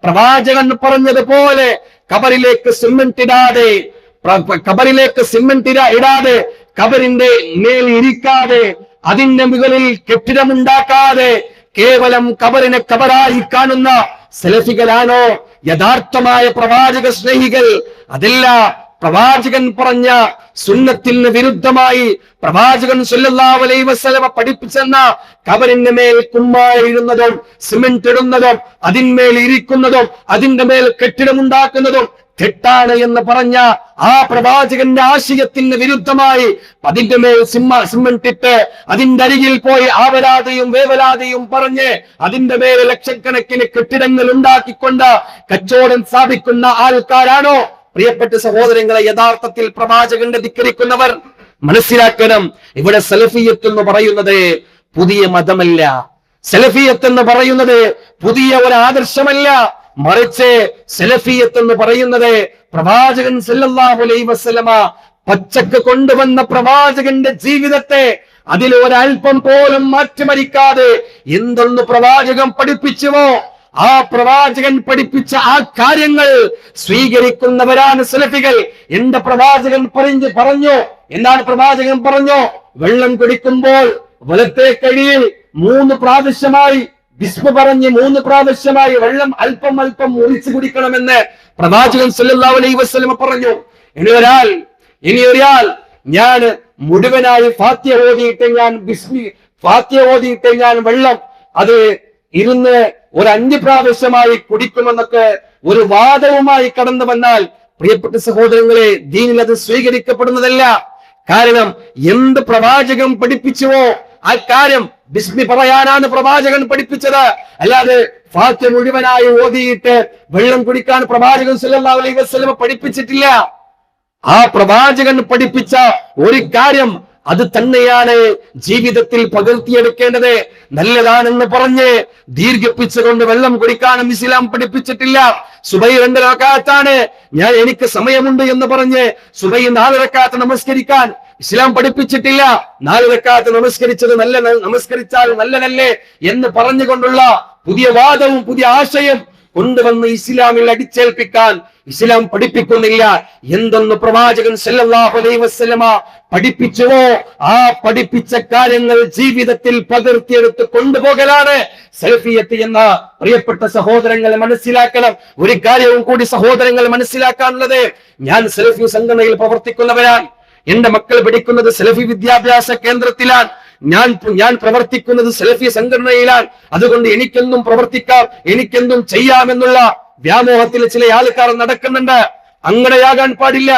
പ്രവാചകൻ പറഞ്ഞതുപോലെ ഖബറിലേക്ക് സിമന്റ് ഇടാതെ, ഖബറിന്റെ മേൽ ഇരിക്കാതെ, അതിന്റെ മുകളിൽ കെട്ടിടമുണ്ടാക്കാതെ കേവലം ഖബറിനെ ഖബറായി കാണുന്ന സലഫികളാണോ യഥാർത്ഥമായ പ്രവാചക സ്നേഹികൾ? അതല്ല, പ്രവാചകൻ പറഞ്ഞ സുന്നത്തിന് വിരുദ്ധമായി പ്രവാചകൻ സല്ലല്ലാഹു അലൈഹി വസല്ലമ പഠിപ്പിച്ചെന്ന ഖബറിന്റെ മേൽ കുമ്മായ ഇടുന്നതും സിമന്റ് ഇടുന്നതും അതിന്മേൽ ഇരിക്കുന്നതും അതിന്റെ മേൽ കെട്ടിടമുണ്ടാക്കുന്നതും തെറ്റാണ് എന്ന് പറഞ്ഞ ആ പ്രവാചകന്റെ ആശയത്തിന് വിരുദ്ധമായി അതിന്റെ മേൽ സിമന്റ് ഇട്ട് അതിന്റെ അരികിൽ പോയി ആവലാതെയും വേവലാതെയും പറഞ്ഞ് അതിന്റെ മേൽ ലക്ഷക്കണക്കിന് കെട്ടിടങ്ങൾ ഉണ്ടാക്കിക്കൊണ്ട് കച്ചവടം സ്ഥാപിക്കുന്ന ആൾക്കാരാണോ പ്രിയപ്പെട്ട സഹോദരങ്ങളെ യഥാർത്ഥത്തിൽ പ്രവാചകന്റെ ധിക്കരിക്കുന്നവർ? മനസ്സിലാക്കണം, ഇവിടെ സലഫിയത്ത് എന്ന് പറയുന്നത് പുതിയ മതമല്ല. സലഫിയത്ത് എന്ന് പറയുന്നത് പുതിയ ഒരു ആദർശമല്ല. മറിച്ച് സലഫിയത്ത് എന്ന് പറയുന്നത് പ്രവാചകൻ സല്ലല്ലാഹു അലൈഹി വസല്ലമ പച്ചക്ക് കൊണ്ടുവന്ന പ്രവാചകന്റെ ജീവിതത്തെ അതിൽ ഒരൽപ്പം പോലും മാറ്റിമറിക്കാതെ എന്തൊന്ന് പ്രവാചകൻ പഠിപ്പിച്ചുവോ ആ പ്രവാചകൻ പഠിപ്പിച്ച ആ കാര്യങ്ങൾ സ്വീകരിക്കുന്നവരാണ് സലഫികൾ. എന്റെ പ്രവാചകൻ പറഞ്ഞു. എന്താണ് പ്രവാചകൻ പറഞ്ഞു? വെള്ളം കുടിക്കുമ്പോൾ വലത്തെ കൈയിൽ 3 പ്രാവശ്യമായി ബിസ്മി പറഞ്ഞ് 3 പ്രാവശ്യമായി വെള്ളം അല്പം അല്പം ഒഴിച്ചു കുടിക്കണമെന്ന് പ്രവാചകൻ സല്ലല്ലാഹു അലൈഹി വസല്ലം പറഞ്ഞു. ഇനി ഒരാൾ ഞാൻ മുഴുവനായി ഫാത്തിഹ ഓതിയിട്ട് ഞാൻ വെള്ളം അത് ഇരുന്ന് ഒരു 5 പ്രാവശ്യമായി കുടിക്കുമെന്നൊക്കെ ഒരു വാദവുമായി കടന്നു വന്നാൽ പ്രിയപ്പെട്ട സഹോദരങ്ങളെ, ദീനിൽ അത് സ്വീകരിക്കപ്പെടുന്നതല്ല. കാരണം എന്ത് പ്രവാചകൻ പഠിപ്പിച്ചുവോ ആ കാര്യം ബിസ്മി പറയാനാണ് പ്രവാചകൻ പഠിപ്പിച്ചത്. അല്ലാതെ ഫാത്തിഹ മുഴുവനായി ഓതിയിട്ട് വെള്ളം കുടിക്കാൻ പ്രവാചകൻ സല്ലല്ലാഹു അലൈഹി വസല്ലം പഠിപ്പിച്ചിട്ടില്ല. ആ പ്രവാചകൻ പഠിപ്പിച്ച ഒരു കാര്യം അത് തന്നെയാണ് ജീവിതത്തിൽ പകർത്തിയെടുക്കേണ്ടത്. നല്ലതാണെന്ന് പറഞ്ഞ് ദീർഘിപ്പിച്ചുകൊണ്ട് വെള്ളം കുടിക്കാനും ഇസ്ലാം പഠിപ്പിച്ചിട്ടില്ല. സുബൈ 2 റക്അത്താണ്, എനിക്ക് സമയമുണ്ട് എന്ന് പറഞ്ഞ് സുബൈ 4 റക്അത്ത് നമസ്കരിക്കാൻ ഇസ്ലാം പഠിപ്പിച്ചിട്ടില്ല. 4 റക്അത്ത് നമസ്കരിച്ചാൽ നല്ലതല്ലേ എന്ന് പറഞ്ഞുകൊണ്ടുള്ള പുതിയ വാദവും പുതിയ ആശയം കൊണ്ടുവന്ന് ഇസ്ലാമിൽ അടിച്ചേൽപ്പിക്കാൻ ഇസ്ലാം പഠിപ്പിക്കുന്നില്ല. എന്തെന്ന് പ്രവാചകൻ സല്ലല്ലാഹു അലൈഹി വസല്ലമ പഠിപ്പിച്ചുവോ ആ പഠിപ്പിച്ച കാര്യങ്ങൾ ജീവിതത്തിൽ പകർത്തിയെടുത്ത് കൊണ്ടുപോകലാണ് സലഫിയത്ത് എന്ന പ്രിയപ്പെട്ട സഹോദരങ്ങളെ മനസ്സിലാക്കണം. ഒരു കാര്യവും കൂടി സഹോദരങ്ങൾ മനസ്സിലാക്കാനുള്ളത്, ഞാൻ സലഫി സംഘടനയിൽ പ്രവർത്തിക്കുന്നവരാണ്. എന്റെ മക്കൾ പഠിക്കുന്നത് സലഫി വിദ്യാഭ്യാസ കേന്ദ്രത്തിലാണ്. ഞാൻ പ്രവർത്തിക്കുന്നത് സലഫി സംഘടനയിലാണ്. അതുകൊണ്ട് എനിക്കെന്തും പ്രവർത്തിക്കാം, എനിക്കെന്തും ചെയ്യാമെന്നുള്ള വ്യാമോഹത്തിൽ ചില ആൾക്കാർ നടക്കുന്നുണ്ട്. അങ്ങനെയാകാൻ പാടില്ല.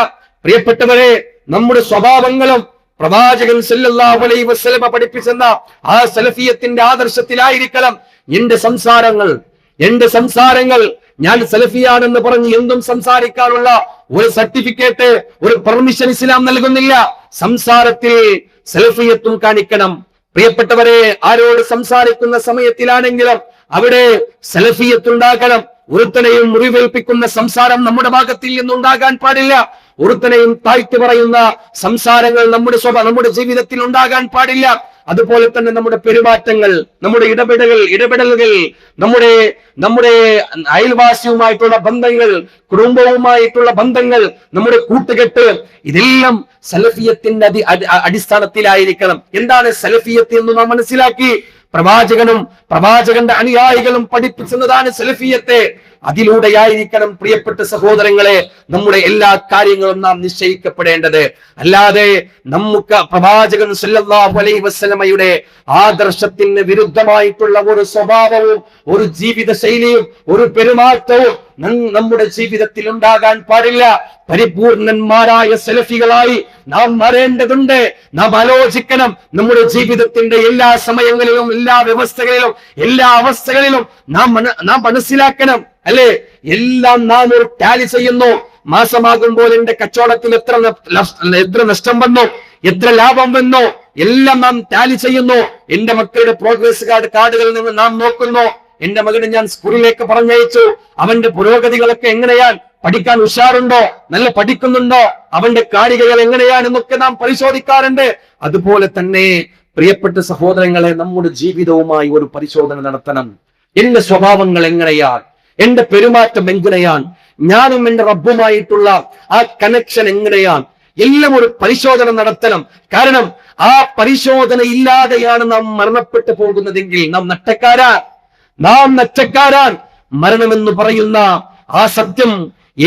പ്രിയപ്പെട്ടവരെ, നമ്മുടെ സ്വഭാവങ്ങളും പ്രവാചകൻ സല്ലല്ലാഹു അലൈഹി വസല്ലമ പഠിപ്പിച്ചെന്ന ആ സലഫിയത്തിന്റെ ആദർശത്തിലായിരിക്കണം എന്റെ സംസാരങ്ങൾ. ഞാൻ സലഫിയാണെന്ന് പറഞ്ഞ് എന്തും സംസാരിക്കാനുള്ള ഒരു സർട്ടിഫിക്കറ്റ്, ഒരു പെർമിഷൻ ഇസ്ലാം നൽകുന്നില്ല. സംസാരത്തിൽ സലഫിയത്തും കാണിക്കണം. പ്രിയപ്പെട്ടവരെ, ആരോട് സംസാരിക്കുന്ന സമയത്തിലാണെങ്കിലും അവിടെ സലഫിയത്തുണ്ടാകണം. ഒരുത്തനെയും മുറിവേൽപ്പിക്കുന്ന സംസാരം നമ്മുടെ ഭാഗത്തിൽ നിന്നുണ്ടാകാൻ പാടില്ല. ഒരുത്തനെയും താഴ്ത്തി പറയുന്ന സംസാരങ്ങൾ നമ്മുടെ ജീവിതത്തിൽ ഉണ്ടാകാൻ പാടില്ല. അതുപോലെ തന്നെ നമ്മുടെ പെരുമാറ്റങ്ങൾ, നമ്മുടെ ഇടപെടലുകൾ, നമ്മുടെ അയൽവാസിയുമായിട്ടുള്ള ബന്ധങ്ങൾ, കുടുംബവുമായിട്ടുള്ള ബന്ധങ്ങൾ, നമ്മുടെ കൂട്ടുകെട്ട്, ഇതെല്ലാം സലഫിയത്തിന്റെ അടിസ്ഥാനത്തിലായിരിക്കണം. എന്താണ് സലഫിയത്ത് എന്ന് നാം മനസ്സിലാക്കി. പ്രവാചകന്റെ അനുയായികളും പഠിപ്പിച്ചതാണ് സലഫിയത്തെ. അതിലൂടെയായിരിക്കണം പ്രിയപ്പെട്ട സഹോദരങ്ങളെ നമ്മുടെ എല്ലാ കാര്യങ്ങളും നാം നിശ്ചയിക്കപ്പെടേണ്ടത്. അല്ലാതെ നമുക്ക് പ്രവാചകൻ സല്ലല്ലാഹു അലൈഹി വസല്ലമയുടെ ആദർശത്തിന് വിരുദ്ധമായിട്ടുള്ള ഒരു സ്വഭാവവും ഒരു ജീവിത ശൈലിയും ഒരു പെരുമാറ്റവും നമ്മുടെ ജീവിതത്തിൽ ഉണ്ടാകാൻ പാടില്ല. പരിപൂർണന്മാരായ സലഫികളായി നാം മാറേണ്ടതുണ്ട്. നാം ആലോചിക്കണം, നമ്മുടെ ജീവിതത്തിന്റെ എല്ലാ സമയങ്ങളിലും, എല്ലാ വ്യവസ്ഥകളിലും, എല്ലാ അവസ്ഥകളിലും നാം മനസ്സിലാക്കണം, അല്ലെ? എല്ലാം നാം ഒരു ടാലി ചെയ്യുന്നു. മാസമാകുമ്പോൾ എന്റെ കച്ചവടത്തിൽ എത്ര നഷ്ടം വന്നു, എത്ര ലാഭം വന്നു, എല്ലാം നാം ടാലി ചെയ്യുന്നു. എന്റെ മക്കളുടെ പ്രോഗ്രസ് കാർഡുകളിൽ നിന്ന് നാം നോക്കുന്നു. എന്റെ മകനെ ഞാൻ സ്കൂളിലേക്ക് പറഞ്ഞയച്ചു, അവന്റെ പുരോഗതികളൊക്കെ എങ്ങനെയാണ്, പഠിക്കാൻ ഉഷാറുണ്ടോ, നല്ല പഠിക്കുന്നുണ്ടോ, അവന്റെ കാരികകൾ എങ്ങനെയാണെന്നൊക്കെ നാം പരിശോധിക്കാറുണ്ട്. അതുപോലെ തന്നെ പ്രിയപ്പെട്ട സഹോദരങ്ങളെ, നമ്മുടെ ജീവിതവുമായി ഒരു പരിശോധന നടത്തണം. എന്റെ സ്വഭാവങ്ങൾ എങ്ങനെയാണ്, എന്റെ പെരുമാറ്റം എങ്ങനെയാണ്, ഞാനും എന്റെ റബ്ബുമായിട്ടുള്ള ആ കണക്ഷൻ എങ്ങനെയാണ്, എല്ലാം ഒരു പരിശോധന നടത്തണം. കാരണം ആ പരിശോധന ഇല്ലാതെയാണ് നാം മരണപ്പെട്ടു പോകുന്നതെങ്കിൽ നാം നഷ്ടക്കാരാൻ. മരണമെന്ന് പറയുന്ന ആ സത്യം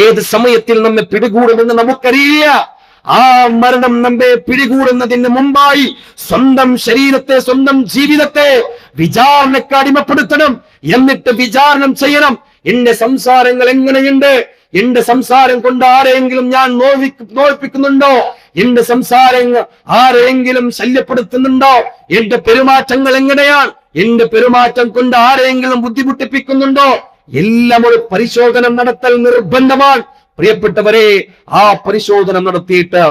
ഏത് സമയത്തിൽ നമ്മെ പിടികൂടുമെന്ന് നമുക്കറിയില്ല. ആ മരണം നമ്മെ പിടികൂടുന്നതിന് മുമ്പായി സ്വന്തം ശരീരത്തെ, സ്വന്തം ജീവിതത്തെ വിചാരണക്ക് അടിമപ്പെടുത്തണം. എന്നിട്ട് വിചാരണം ചെയ്യണം. എന്റെ സംസാരങ്ങൾ എങ്ങനെയുണ്ട്, എന്റെ സംസാരം കൊണ്ട് ആരെങ്കിലും ഞാൻ നോവിപ്പിക്കുന്നുണ്ടോ, എന്റെ സംസാരങ്ങൾ ആരെങ്കിലും ശല്യപ്പെടുത്തുന്നുണ്ടോ, എന്റെ പെരുമാറ്റങ്ങൾ എങ്ങനെയാണ്, എന്റെ പെരുമാറ്റം കൊണ്ട് ആരെങ്കിലും ബുദ്ധിമുട്ടിപ്പിക്കുന്നുണ്ടോ, എല്ലാം ഒരു പരിശോധന നടത്തൽ നിർബന്ധമാണ്. പ്രിയപ്പെട്ടവരെ, ആ പരിശോധന നടത്തിയിട്ട്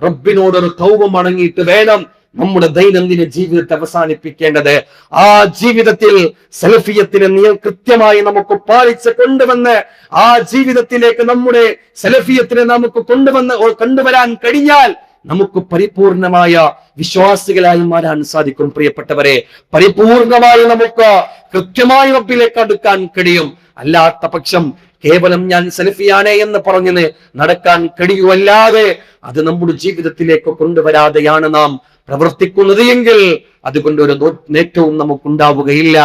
റബ്ബിനോടൊരു തൗബ മടങ്ങിയിട്ട് വേണം നമ്മുടെ ദൈനംദിന ജീവിതത്തെ അവസാനിപ്പിക്കേണ്ടത്. ആ ജീവിതത്തിൽ സലഫിയത്തിനെ കൃത്യമായി നമുക്ക് പാലിച്ച് കൊണ്ടുവന്ന് ആ ജീവിതത്തിലേക്ക് നമ്മുടെ സലഫിയത്തിനെ നമുക്ക് കൊണ്ടുവരാൻ കഴിഞ്ഞാൽ നമുക്ക് പരിപൂർണമായ വിശ്വാസികളായി മാറാൻ സാധിക്കും. പ്രിയപ്പെട്ടവരെ, പരിപൂർണമായി നമുക്ക് കൃത്യമായി റബ്ബിലേക്ക് അടുക്കാൻ കഴിയും. അല്ലാത്ത പക്ഷം കേവലം ഞാൻ സലഫിയാണേ എന്ന് പറഞ്ഞ് നടക്കാൻ കഴിയുമല്ലാതെ അത് നമ്മുടെ ജീവിതത്തിലേക്ക് കൊണ്ടുവരാതെയാണ് നാം പ്രവർത്തിക്കുന്നത് എങ്കിൽ അതുകൊണ്ട് ഒരു നേട്ടവും നമുക്കുണ്ടാവുകയില്ല.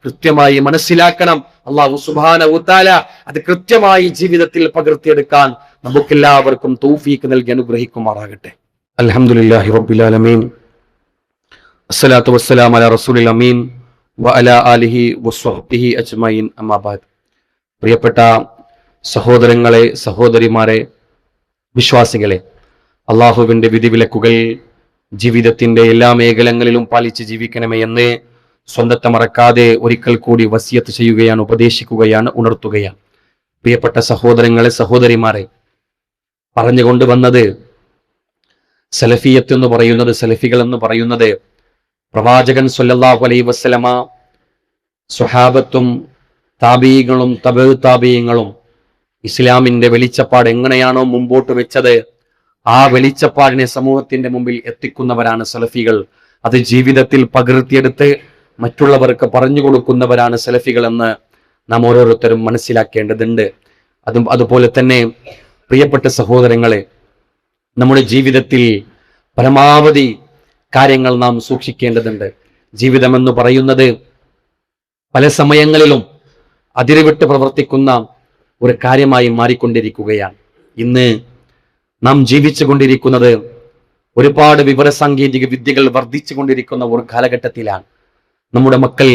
കൃത്യമായി മനസ്സിലാക്കണം. അല്ലാഹു സുബ്ഹാനഹു വ തആല അത് കൃത്യമായി ജീവിതത്തിൽ പകർത്തിയെടുക്കാൻ നമുക്കെല്ലാവർക്കും തൗഫീഖ് നൽകി അനുഗ്രഹിക്കുമാറാകട്ടെ. അൽഹംദുലില്ലാഹി റബ്ബിൽ ആലമീൻ, അസ്സലാത്തു വസ്സലാമു അലാ റസൂലിൽ അമീൻ വഅലാ ആലിഹി വസ്വഹ്ബിഹി അജ്മഈൻ. അമ്മാ ബഅദ്. പ്രിയപ്പെട്ട സഹോദരങ്ങളെ, സഹോദരിമാരെ, വിശ്വാസികളെ, അള്ളാഹുവിന്റെ വിധിവിലക്കുകൾ ജീവിതത്തിന്റെ എല്ലാ മേഖലകളിലും പാലിച്ച് ജീവിക്കണമേ എന്ന് സ്വന്തത്തെ മറക്കാതെ ഒരിക്കൽ കൂടി വസിയത്ത് ചെയ്യുകയാണ്, ഉപദേശിക്കുകയാണ്, ഉണർത്തുകയാണ്. പ്രിയപ്പെട്ട സഹോദരങ്ങളെ, സഹോദരിമാരെ, പറഞ്ഞുകൊണ്ടുവന്നത് സലഫിയത്ത് എന്ന് പറയുന്നത്, സലഫികൾ എന്ന് പറയുന്നത് പ്രവാചകൻ സ്വല്ലല്ലാഹു അലൈഹി വസല്ലമ, സ്വഹാബത്തും താബീങ്ങളും തബഉ താബീങ്ങളും ഇസ്ലാമിന്റെ വെളിച്ചപ്പാട് എങ്ങനെയാണോ മുമ്പോട്ട് വെച്ചത്, ആ വെളിച്ചപ്പാടിനെ സമൂഹത്തിന്റെ മുമ്പിൽ എത്തിക്കുന്നവരാണ് സലഫികൾ. അത് ജീവിതത്തിൽ പകർത്തിയെടുത്ത് മറ്റുള്ളവർക്ക് പറഞ്ഞു കൊടുക്കുന്നവരാണ് സലഫികൾ എന്ന് നാം ഓരോരുത്തരും മനസ്സിലാക്കേണ്ടതുണ്ട്. അതുപോലെ തന്നെ പ്രിയപ്പെട്ട സഹോദരങ്ങളെ, നമ്മുടെ ജീവിതത്തിൽ പരമാവധി കാര്യങ്ങൾ നാം സൂക്ഷിക്കേണ്ടതുണ്ട്. ജീവിതം എന്ന് പറയുന്നത് പല സമയങ്ങളിലും അതിരുവിട്ട് പ്രവർത്തിക്കുന്ന ഒരു കാര്യമായി മാറിക്കൊണ്ടിരിക്കുകയാണ്. ഇന്ന് നാം ജീവിച്ചു കൊണ്ടിരിക്കുന്നത് ഒരുപാട് വിവരസാങ്കേതിക വിദ്യകൾ വർദ്ധിച്ചു കൊണ്ടിരിക്കുന്ന ഒരു കാലഘട്ടത്തിലാണ്. നമ്മുടെ മക്കൾ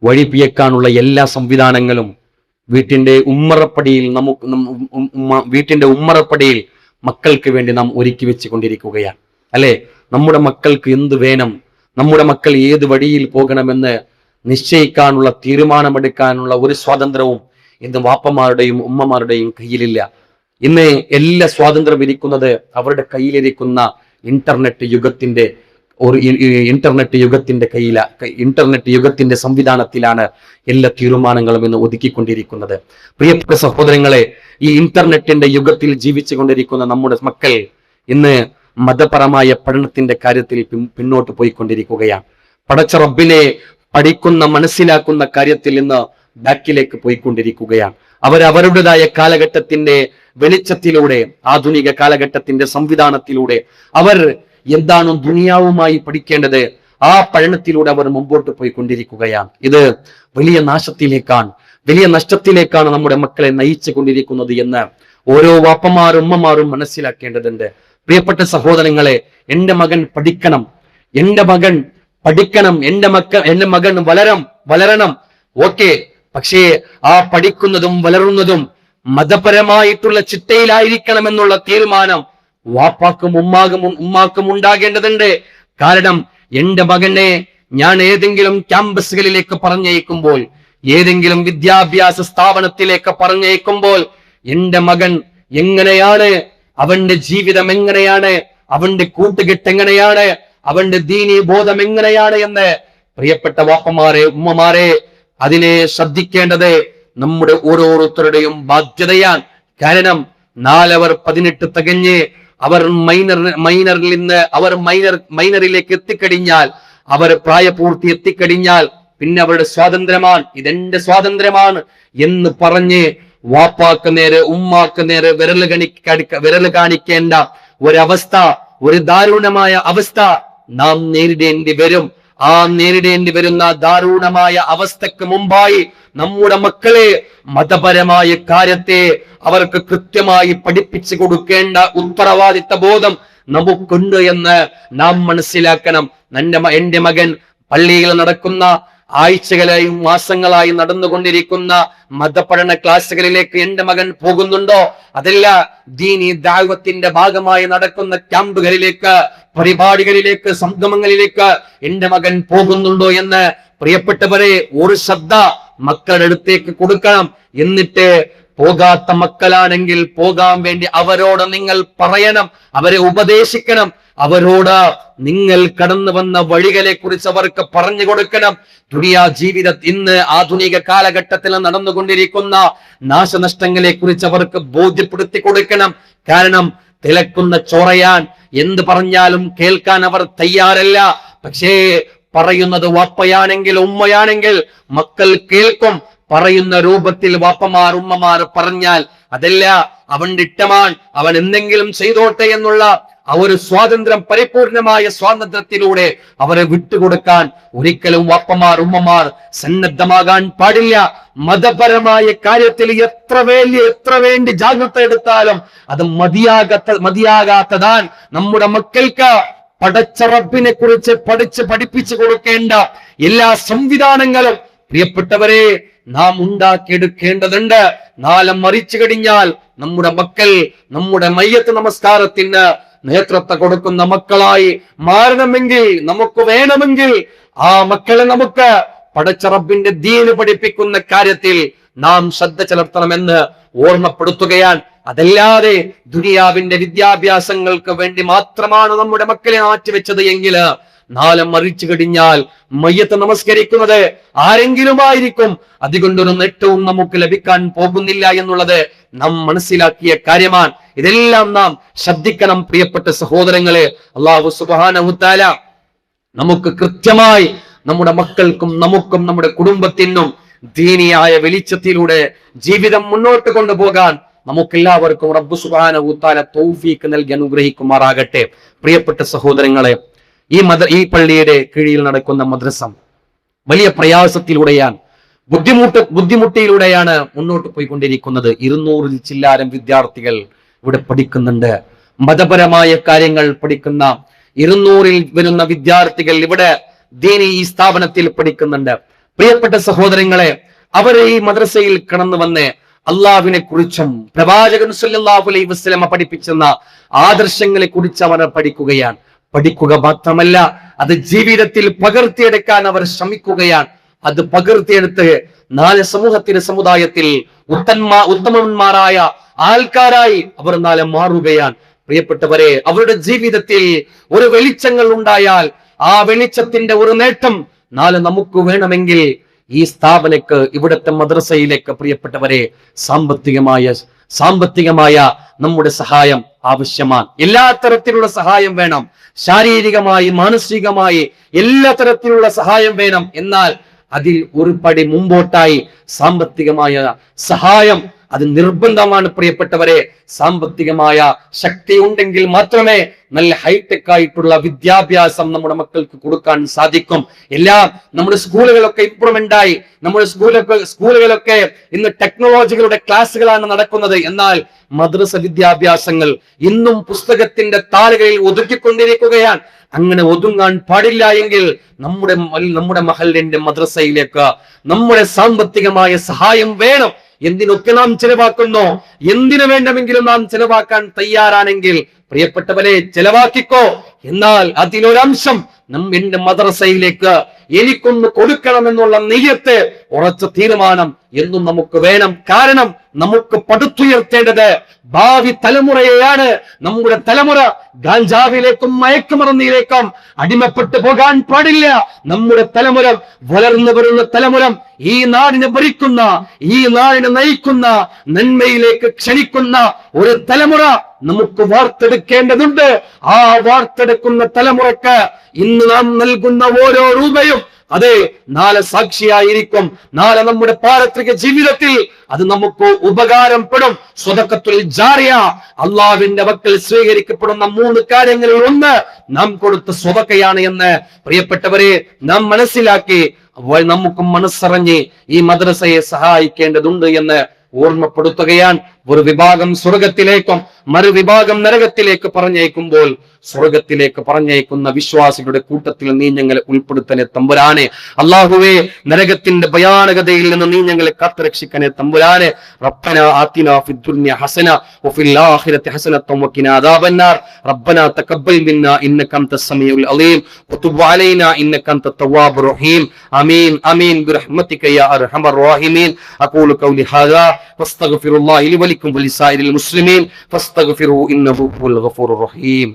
വഴിപിയക്കാനുള്ള എല്ലാ സംവിധാനങ്ങളും വീട്ടിന്റെ ഉമ്മറപ്പടിയിൽ മക്കൾക്ക് വേണ്ടി നാം ഒരുക്കി വെച്ചു കൊണ്ടിരിക്കുകയാണ്, അല്ലെ? നമ്മുടെ മക്കൾക്ക് എന്ത് വേണം, നമ്മുടെ മക്കൾ ഏത് വഴിയിൽ പോകണമെന്ന് നിശ്ചയിക്കാനുള്ള, തീരുമാനമെടുക്കാനുള്ള ഒരു സ്വാതന്ത്ര്യവും ഇന്ന് വാപ്പമാരുടെയും ഉമ്മമാരുടെയും കയ്യിലില്ല. ഇന്ന് എല്ലാ സ്വാതന്ത്ര്യം ഇരിക്കുന്നത് അവരുടെ കയ്യിലിരിക്കുന്ന ഇന്റർനെറ്റ് യുഗത്തിന്റെ സംവിധാനത്തിലാണ് എല്ലാ തീരുമാനങ്ങളും ഇന്ന് ഒതുക്കിക്കൊണ്ടിരിക്കുന്നത്. പ്രിയപ്പെട്ട സഹോദരങ്ങളെ, ഈ ഇന്റർനെറ്റിന്റെ യുഗത്തിൽ ജീവിച്ചു കൊണ്ടിരിക്കുന്ന നമ്മുടെ മക്കൾ ഇന്ന് മതപരമായ പഠനത്തിന്റെ കാര്യത്തിൽ പിന്നോട്ട് പോയിക്കൊണ്ടിരിക്കുകയാണ്. പടച്ച റബ്ബിനെ പഠിക്കുന്ന, മനസ്സിലാക്കുന്ന കാര്യത്തിൽ ഇന്ന് ബാക്കിലേക്ക് പോയിക്കൊണ്ടിരിക്കുകയാണ്. അവരവരുടേതായ കാലഘട്ടത്തിന്റെ വെളിച്ചത്തിലൂടെ, ആധുനിക കാലഘട്ടത്തിന്റെ സംവിധാനത്തിലൂടെ അവർ എന്താണ് ദുനിയാവുമായി പഠിക്കേണ്ടത്, ആ പഠനത്തിലൂടെ അവർ മുമ്പോട്ട് പോയിക്കൊണ്ടിരിക്കുകയാണ്. ഇത് വലിയ നാശത്തിലേക്കാണ്, വലിയ നഷ്ടത്തിലേക്കാണ് നമ്മുടെ മക്കളെ നയിച്ചു കൊണ്ടിരിക്കുന്നത് എന്ന് ഓരോ വാപ്പമാരും ഉമ്മമാരും മനസ്സിലാക്കേണ്ടതുണ്ട്. പ്രിയപ്പെട്ട സഹോദരങ്ങളെ, എന്റെ മകൻ പഠിക്കണം, എന്റെ മകൻ വളരണം. ഓക്കെ, പക്ഷേ ആ പഠിക്കുന്നതും വളരുന്നതും മതപരമായിട്ടുള്ള ചിട്ടയിലായിരിക്കണം എന്നുള്ള തീരുമാനം വാപ്പാക്കും ഉമ്മാക്കും ഉണ്ടാകേണ്ടതുണ്ട്. കാരണം എന്റെ മകനെ ഞാൻ ഏതെങ്കിലും ക്യാമ്പസുകളിലേക്ക് പറഞ്ഞയക്കുമ്പോൾ, ഏതെങ്കിലും വിദ്യാഭ്യാസ സ്ഥാപനത്തിലേക്ക് പറഞ്ഞയക്കുമ്പോൾ എന്റെ മകൻ എങ്ങനെയാണ്, അവന്റെ ജീവിതം എങ്ങനെയാണ്, അവന്റെ കൂട്ടുകെട്ട് എങ്ങനെയാണ്, അവന്റെ ദീനീ ബോധം എങ്ങനെയാണ് എന്ന് പ്രിയപ്പെട്ട വാപ്പമാരെ, ഉമ്മമാരെ, അതിനെ ശ്രദ്ധിക്കേണ്ടത് നമ്മുടെ ഓരോരുത്തരുടെയും ബാധ്യതയാണ്. കാരണം നാലവർ 18 തികഞ്ഞ് അവർ മൈനറിലേക്ക് എത്തിക്കഴിഞ്ഞാൽ, അവർ പ്രായപൂർത്തി എത്തിക്കഴിഞ്ഞാൽ പിന്നെ അവരുടെ സ്വാതന്ത്ര്യമാണ്, ഇതെന്റെ സ്വാതന്ത്ര്യമാണ് എന്ന് പറഞ്ഞ് വാപ്പാക്ക് നേരെ ഉമ്മാക്ക് നേരെ വിരൽ കാണിക്കേണ്ട ഒരവസ്ഥ, ഒരു ദാരുണമായ അവസ്ഥ നാം നേരിടേണ്ടി വരും. ആ നേരിടേണ്ടി വരുന്ന ദാരുണമായ അവസ്ഥക്ക് മുമ്പായി നമ്മുടെ മക്കളെ മതപരമായ കാര്യത്തെ അവർക്ക് കൃത്യമായി പഠിപ്പിച്ചു കൊടുക്കേണ്ട ഉത്തരവാദിത്ത ബോധം നമുക്കുണ്ട് എന്ന് നാം മനസ്സിലാക്കണം. എന്റെ മകൻ പള്ളിയിൽ നടക്കുന്ന, ആഴ്ചകളായും മാസങ്ങളായി നടന്നുകൊണ്ടിരിക്കുന്ന മതപഠന ക്ലാസുകളിലേക്ക് എന്റെ മകൻ പോകുന്നുണ്ടോ? അതല്ല ദീനി ദഅവത്തിന്റെ ഭാഗമായി നടക്കുന്ന ക്യാമ്പുകളിലേക്ക്, പരിപാടികളിലേക്ക്, സംഗമങ്ങളിലേക്ക് എന്റെ മകൻ പോകുന്നുണ്ടോ എന്ന് പ്രിയപ്പെട്ടവരെ ഒരു ശ്രദ്ധ മക്കളുടെ അടുത്തേക്ക് കൊടുക്കണം. എന്നിട്ട് പോകാത്ത മക്കളാണെങ്കിൽ പോകാൻ വേണ്ടി അവരോട് നിങ്ങൾ പറയണം, അവരെ ഉപദേശിക്കണം, അവരോട് നിങ്ങൾ കടന്നു വന്ന വഴികളെ കുറിച്ച് അവർക്ക് പറഞ്ഞു കൊടുക്കണം. ദുനിയാ ജീവിതം ഇന്ന് ആധുനിക കാലഘട്ടത്തിൽ നടന്നുകൊണ്ടിരിക്കുന്ന നാശനഷ്ടങ്ങളെ കുറിച്ച് അവർക്ക് ബോധ്യപ്പെടുത്തി കൊടുക്കണം. കാരണം തിളക്കുന്ന ചോറയാൻ എന്ത് പറഞ്ഞാലും കേൾക്കാൻ അവർ തയ്യാറല്ല. പക്ഷേ പറയുന്നത് വാപ്പയാണെങ്കിൽ ഉമ്മയാണെങ്കിൽ മക്കൾ കേൾക്കും. പറയുന്ന രൂപത്തിൽ വാപ്പമാർ ഉമ്മമാർ പറഞ്ഞാൽ അതല്ല അവന്റെ ഇഷ്ടമാണ്, അവൻ എന്തെങ്കിലും ചെയ്തോട്ടെ എന്നുള്ള ആ ഒരു സ്വാതന്ത്ര്യം, പരിപൂർണമായ സ്വാതന്ത്ര്യത്തിലൂടെ അവരെ വിട്ടുകൊടുക്കാൻ ഒരിക്കലും വാപ്പമാർ ഉമ്മമാർ സന്നദ്ധമാകാൻ പാടില്ല. മതപരമായ കാര്യത്തിൽ എത്ര വേണ്ടി ജാഗ്രത എടുത്താലും അത് മതിയാകാത്തതാണ്. നമ്മുടെ മക്കൾക്ക് പടച്ച റബ്ബിനെ കുറിച്ച് പഠിപ്പിച്ചു കൊടുക്കേണ്ട എല്ലാ സംവിധാനങ്ങളും പ്രിയപ്പെട്ടവരെ നാം ഉണ്ടാക്കിയെടുക്കേണ്ടതുണ്ട്. നാളെ മരിച്ചു കഴിഞ്ഞാൽ നമ്മുടെ മക്കൾ നമ്മുടെ മയ്യത്ത് നമസ്കാരത്തിന് നേതൃത്വം കൊടുക്കുന്ന മക്കളായി മാറണമെങ്കിൽ, നമുക്ക് വേണമെങ്കിൽ ആ മക്കളെ നമുക്ക് പടച്ച റബ്ബിന്റെ ദീന് പഠിപ്പിക്കുന്ന കാര്യത്തിൽ നാം ശ്രദ്ധ ചെലുത്തണമെന്ന് ഓർമ്മപ്പെടുത്തുകയാണ്. അതല്ലാതെ ദുനിയാവിന്റെ വിദ്യാഭ്യാസങ്ങൾക്ക് വേണ്ടി മാത്രമാണ് നമ്മുടെ മക്കളെ മാറ്റിവെച്ചത് എങ്കിൽ നാളെ മരിച്ചു കഴിഞ്ഞാൽ മയ്യത്ത് നമസ്കരിക്കുന്നത് ആരെങ്കിലും ആയിരിക്കും. അതുകൊണ്ടൊരു നേട്ടവും നമുക്ക് ലഭിക്കാൻ പോകുന്നില്ല എന്നുള്ളത് നാം മനസ്സിലാക്കിയ കാര്യമാണ്. ഇതെല്ലാം നാം ശ്രദ്ധിക്കണം പ്രിയപ്പെട്ട സഹോദരങ്ങളെ. അല്ലാഹു സുബ്ഹാനഹു തആല നമുക്ക് കൃത്യമായി നമ്മുടെ മക്കൾക്കും നമുക്കും നമ്മുടെ കുടുംബത്തിനും ദീനിയായ വെളിച്ചത്തിലൂടെ ജീവിതം മുന്നോട്ട് കൊണ്ടുപോകാൻ നമുക്കെല്ലാവർക്കും റബ്ബ് സുബ്ഹാനഹു തആല തൗഫീഖ് നൽകി അനുഗ്രഹിക്കുമാറാകട്ടെ. പ്രിയപ്പെട്ട സഹോദരങ്ങളെ, ഈ പള്ളിയുടെ കീഴിൽ നടക്കുന്ന മദ്രസ വലിയ പ്രയാസത്തിലൂടെയാണ്, ബുദ്ധിമുട്ടിയിലൂടെയാണ് മുന്നോട്ട് പോയിക്കൊണ്ടിരിക്കുന്നത്. 200-ൽ ചില്ലാരം വിദ്യാർത്ഥികൾ ഇവിടെ പഠിക്കുന്നുണ്ട്. മതപരമായ കാര്യങ്ങൾ പഠിക്കുന്ന 200-ൽ വരുന്ന വിദ്യാർത്ഥികൾ ഇവിടെ ദീനി ഈ സ്ഥാപനത്തിൽ പഠിക്കുന്നുണ്ട്. പ്രിയപ്പെട്ട സഹോദരങ്ങളെ, അവർ ഈ മദ്രസയിൽ കടന്നു വന്ന് അള്ളാഹുവിനെ കുറിച്ചും പ്രവാചകൻ സല്ലല്ലാഹു അലൈഹി വസല്ലമ പഠിപ്പിച്ചെന്ന ആദർശങ്ങളെ കുറിച്ച് അവർ പഠിക്കുകയാണ്. പഠിക്കുക മാത്രമല്ല, അത് ജീവിതത്തിൽ പകർത്തിയെടുക്കാൻ അവർ ശ്രമിക്കുകയാണ്. അത് പകർത്തിയെടുത്ത് നാളെ സമുദായത്തിൽ ഉത്തമന്മാരായ ആൾക്കാരായി അവർ നാളെ മാറുകയാണ്. പ്രിയപ്പെട്ടവരെ, അവരുടെ ജീവിതത്തിൽ ഒരു വെളിച്ചങ്ങൾ ഉണ്ടായാൽ ആ വെളിച്ചത്തിന്റെ ഒരു നേട്ടം നാളെ നമുക്ക് വേണമെങ്കിൽ ഈ സ്ഥാപനക്ക്, ഇവിടുത്തെ മദ്രസയിലേക്ക് പ്രിയപ്പെട്ടവരെ സാമ്പത്തികമായ നമ്മുടെ സഹായം ആവശ്യമാണ്. എല്ലാ തരത്തിലുള്ള സഹായം വേണം. ശാരീരികമായി, മാനസികമായി എല്ലാ തരത്തിലുള്ള സഹായം വേണം. എന്നാൽ അതിൽ ഒരു പടി മുമ്പോട്ടായി സാമ്പത്തികമായ സഹായം അത് നിർബന്ധമാണ്. പ്രിയപ്പെട്ടവരെ, സാമ്പത്തികമായ ശക്തി ഉണ്ടെങ്കിൽ മാത്രമേ നല്ല ഹൈടെക് ആയിട്ടുള്ള വിദ്യാഭ്യാസം നമ്മുടെ മക്കൾക്ക് കൊടുക്കാൻ സാധിക്കും. എല്ലാം നമ്മുടെ സ്കൂളുകളൊക്കെ ഇംപ്രൂവ്മെന്റ് ആയി, നമ്മുടെ സ്കൂളുകളൊക്കെ ഇന്ന് ടെക്നോളജികളുടെ ക്ലാസ്സുകളാണ് നടക്കുന്നത്. എന്നാൽ മദ്രസ വിദ്യാഭ്യാസങ്ങൾ ഇന്നും പുസ്തകത്തിന്റെ താളുകളിൽ ഒതുക്കിക്കൊണ്ടിരിക്കുകയാണ്. അങ്ങനെ ഒതുങ്ങാൻ പാടില്ല എങ്കിൽ നമ്മുടെ മഹല്ലിന്റെ മദ്രസയിലേക്ക് നമ്മുടെ സാമ്പത്തികമായ സഹായം വേണം. എന്തിനൊക്കെ നാം ചെലവാക്കുന്നോ, എന്തിനു വേണമെങ്കിലും നാം ചെലവാക്കാൻ തയ്യാറാണെങ്കിൽ പ്രിയപ്പെട്ടവരെ ചെലവാക്കിക്കോ. എന്നാൽ അതിലൊരംശം എന്റെ മദ്രസയിലേക്ക് എനിക്കൊന്ന് കൊടുക്കണമെന്നുള്ള നിയ്യത്ത്, ഉറച്ച തീരുമാനം എന്നും നമുക്ക് വേണം. കാരണം നമുക്ക് പടുത്തുയർത്തേണ്ടത് ഭാവി തലമുറയെയാണ്. നമ്മുടെ തലമുറ ഗാഞ്ചാവിലേക്കും മയക്കുമരുന്നിലേക്കും അടിമപ്പെട്ടു പോകാൻ പാടില്ല. നമ്മുടെ തലമുറ, വളർന്നു വരുന്ന തലമുറ ഈ നാടിനെ ഭരിക്കുന്ന, ഈ നാടിനെ നയിക്കുന്ന, നന്മയിലേക്ക് ക്ഷണിക്കുന്ന ഒരു തലമുറ നമുക്ക് വാർത്തെടുക്കേണ്ടതുണ്ട്. ആ വാർത്തെടുക്കുന്ന തലമുറക്ക് ഇന്ന് നാം നൽകുന്ന ഓരോ രൂപയും അതെ നാളെ സാക്ഷിയായിരിക്കും. നാളെ നമ്മുടെ പാരത്രിക ജീവിതത്തിൽ അത് നമുക്ക് ഉപകാരപ്പെടും. സ്വതക്കത്തുൽ ജാരിയ, അള്ളാഹുവിന്റെ വക്കൽ സ്വീകരിക്കപ്പെടുന്ന 3 കാര്യങ്ങളിൽ ഒന്ന് നാം കൊടുത്ത സ്വതക്കയാണ് എന്ന് പ്രിയപ്പെട്ടവരെ നാം മനസ്സിലാക്കി നമുക്ക് മനസ്സറിഞ്ഞ് ഈ മദ്രസയെ സഹായിക്കേണ്ടതുണ്ട് എന്ന് ഓർമ്മപ്പെടുത്തുകയാണ്. ഒരു വിഭാഗം സ്വർഗത്തിലേക്കും മറുവിഭാഗം നരകത്തിലേക്ക് പറഞ്ഞയക്കുമ്പോൾ സ്വർഗത്തിലേക്ക് പറഞ്ഞയക്കുന്ന വിശ്വാസികളുടെ കൂട്ടത്തിൽ നീ ഞങ്ങളെ ഉൾപ്പെടുത്തനെ തമ്പുരാനെ. അല്ലാഹുവേ, നരകത്തിന്റെ ഭയാനകതയിൽ നിന്ന് നീ ഞങ്ങളെ കാത്തുരക്ഷിക്കണേ തമ്പുരാനെ. റബ്ബനാ ആതിനാ ഫിദ്ദുനിയ ഹസന വഫിൽ ആഖിറതി ഹസനതൻ വഖിനാ അദാബന്നാർ. റബ്ബനാ തഖബ്ബൽ മിന്നാ ഇന്നക അൻതസ് സമീഉൽ അലീം വതുബ് അലൈനാ ഇന്നക അൻതത് തവ്വാബുർ റഹീം. ആമീൻ ആമീൻ ബിറഹ്മതിക യാ അർഹമർ റഹീമീൻ. അഖൂലു ഖൗലി ഹാദാ വസ്തഗ്ഫിറുല്ലാഹി ലി വലക്കും വലിസായിരിൽ മുസ്ലിമീൻ ഫസ്തഗ്ഫിറൂ ഇന്നഹു ഹുവൽ ഗഫൂറുർ റഹീം.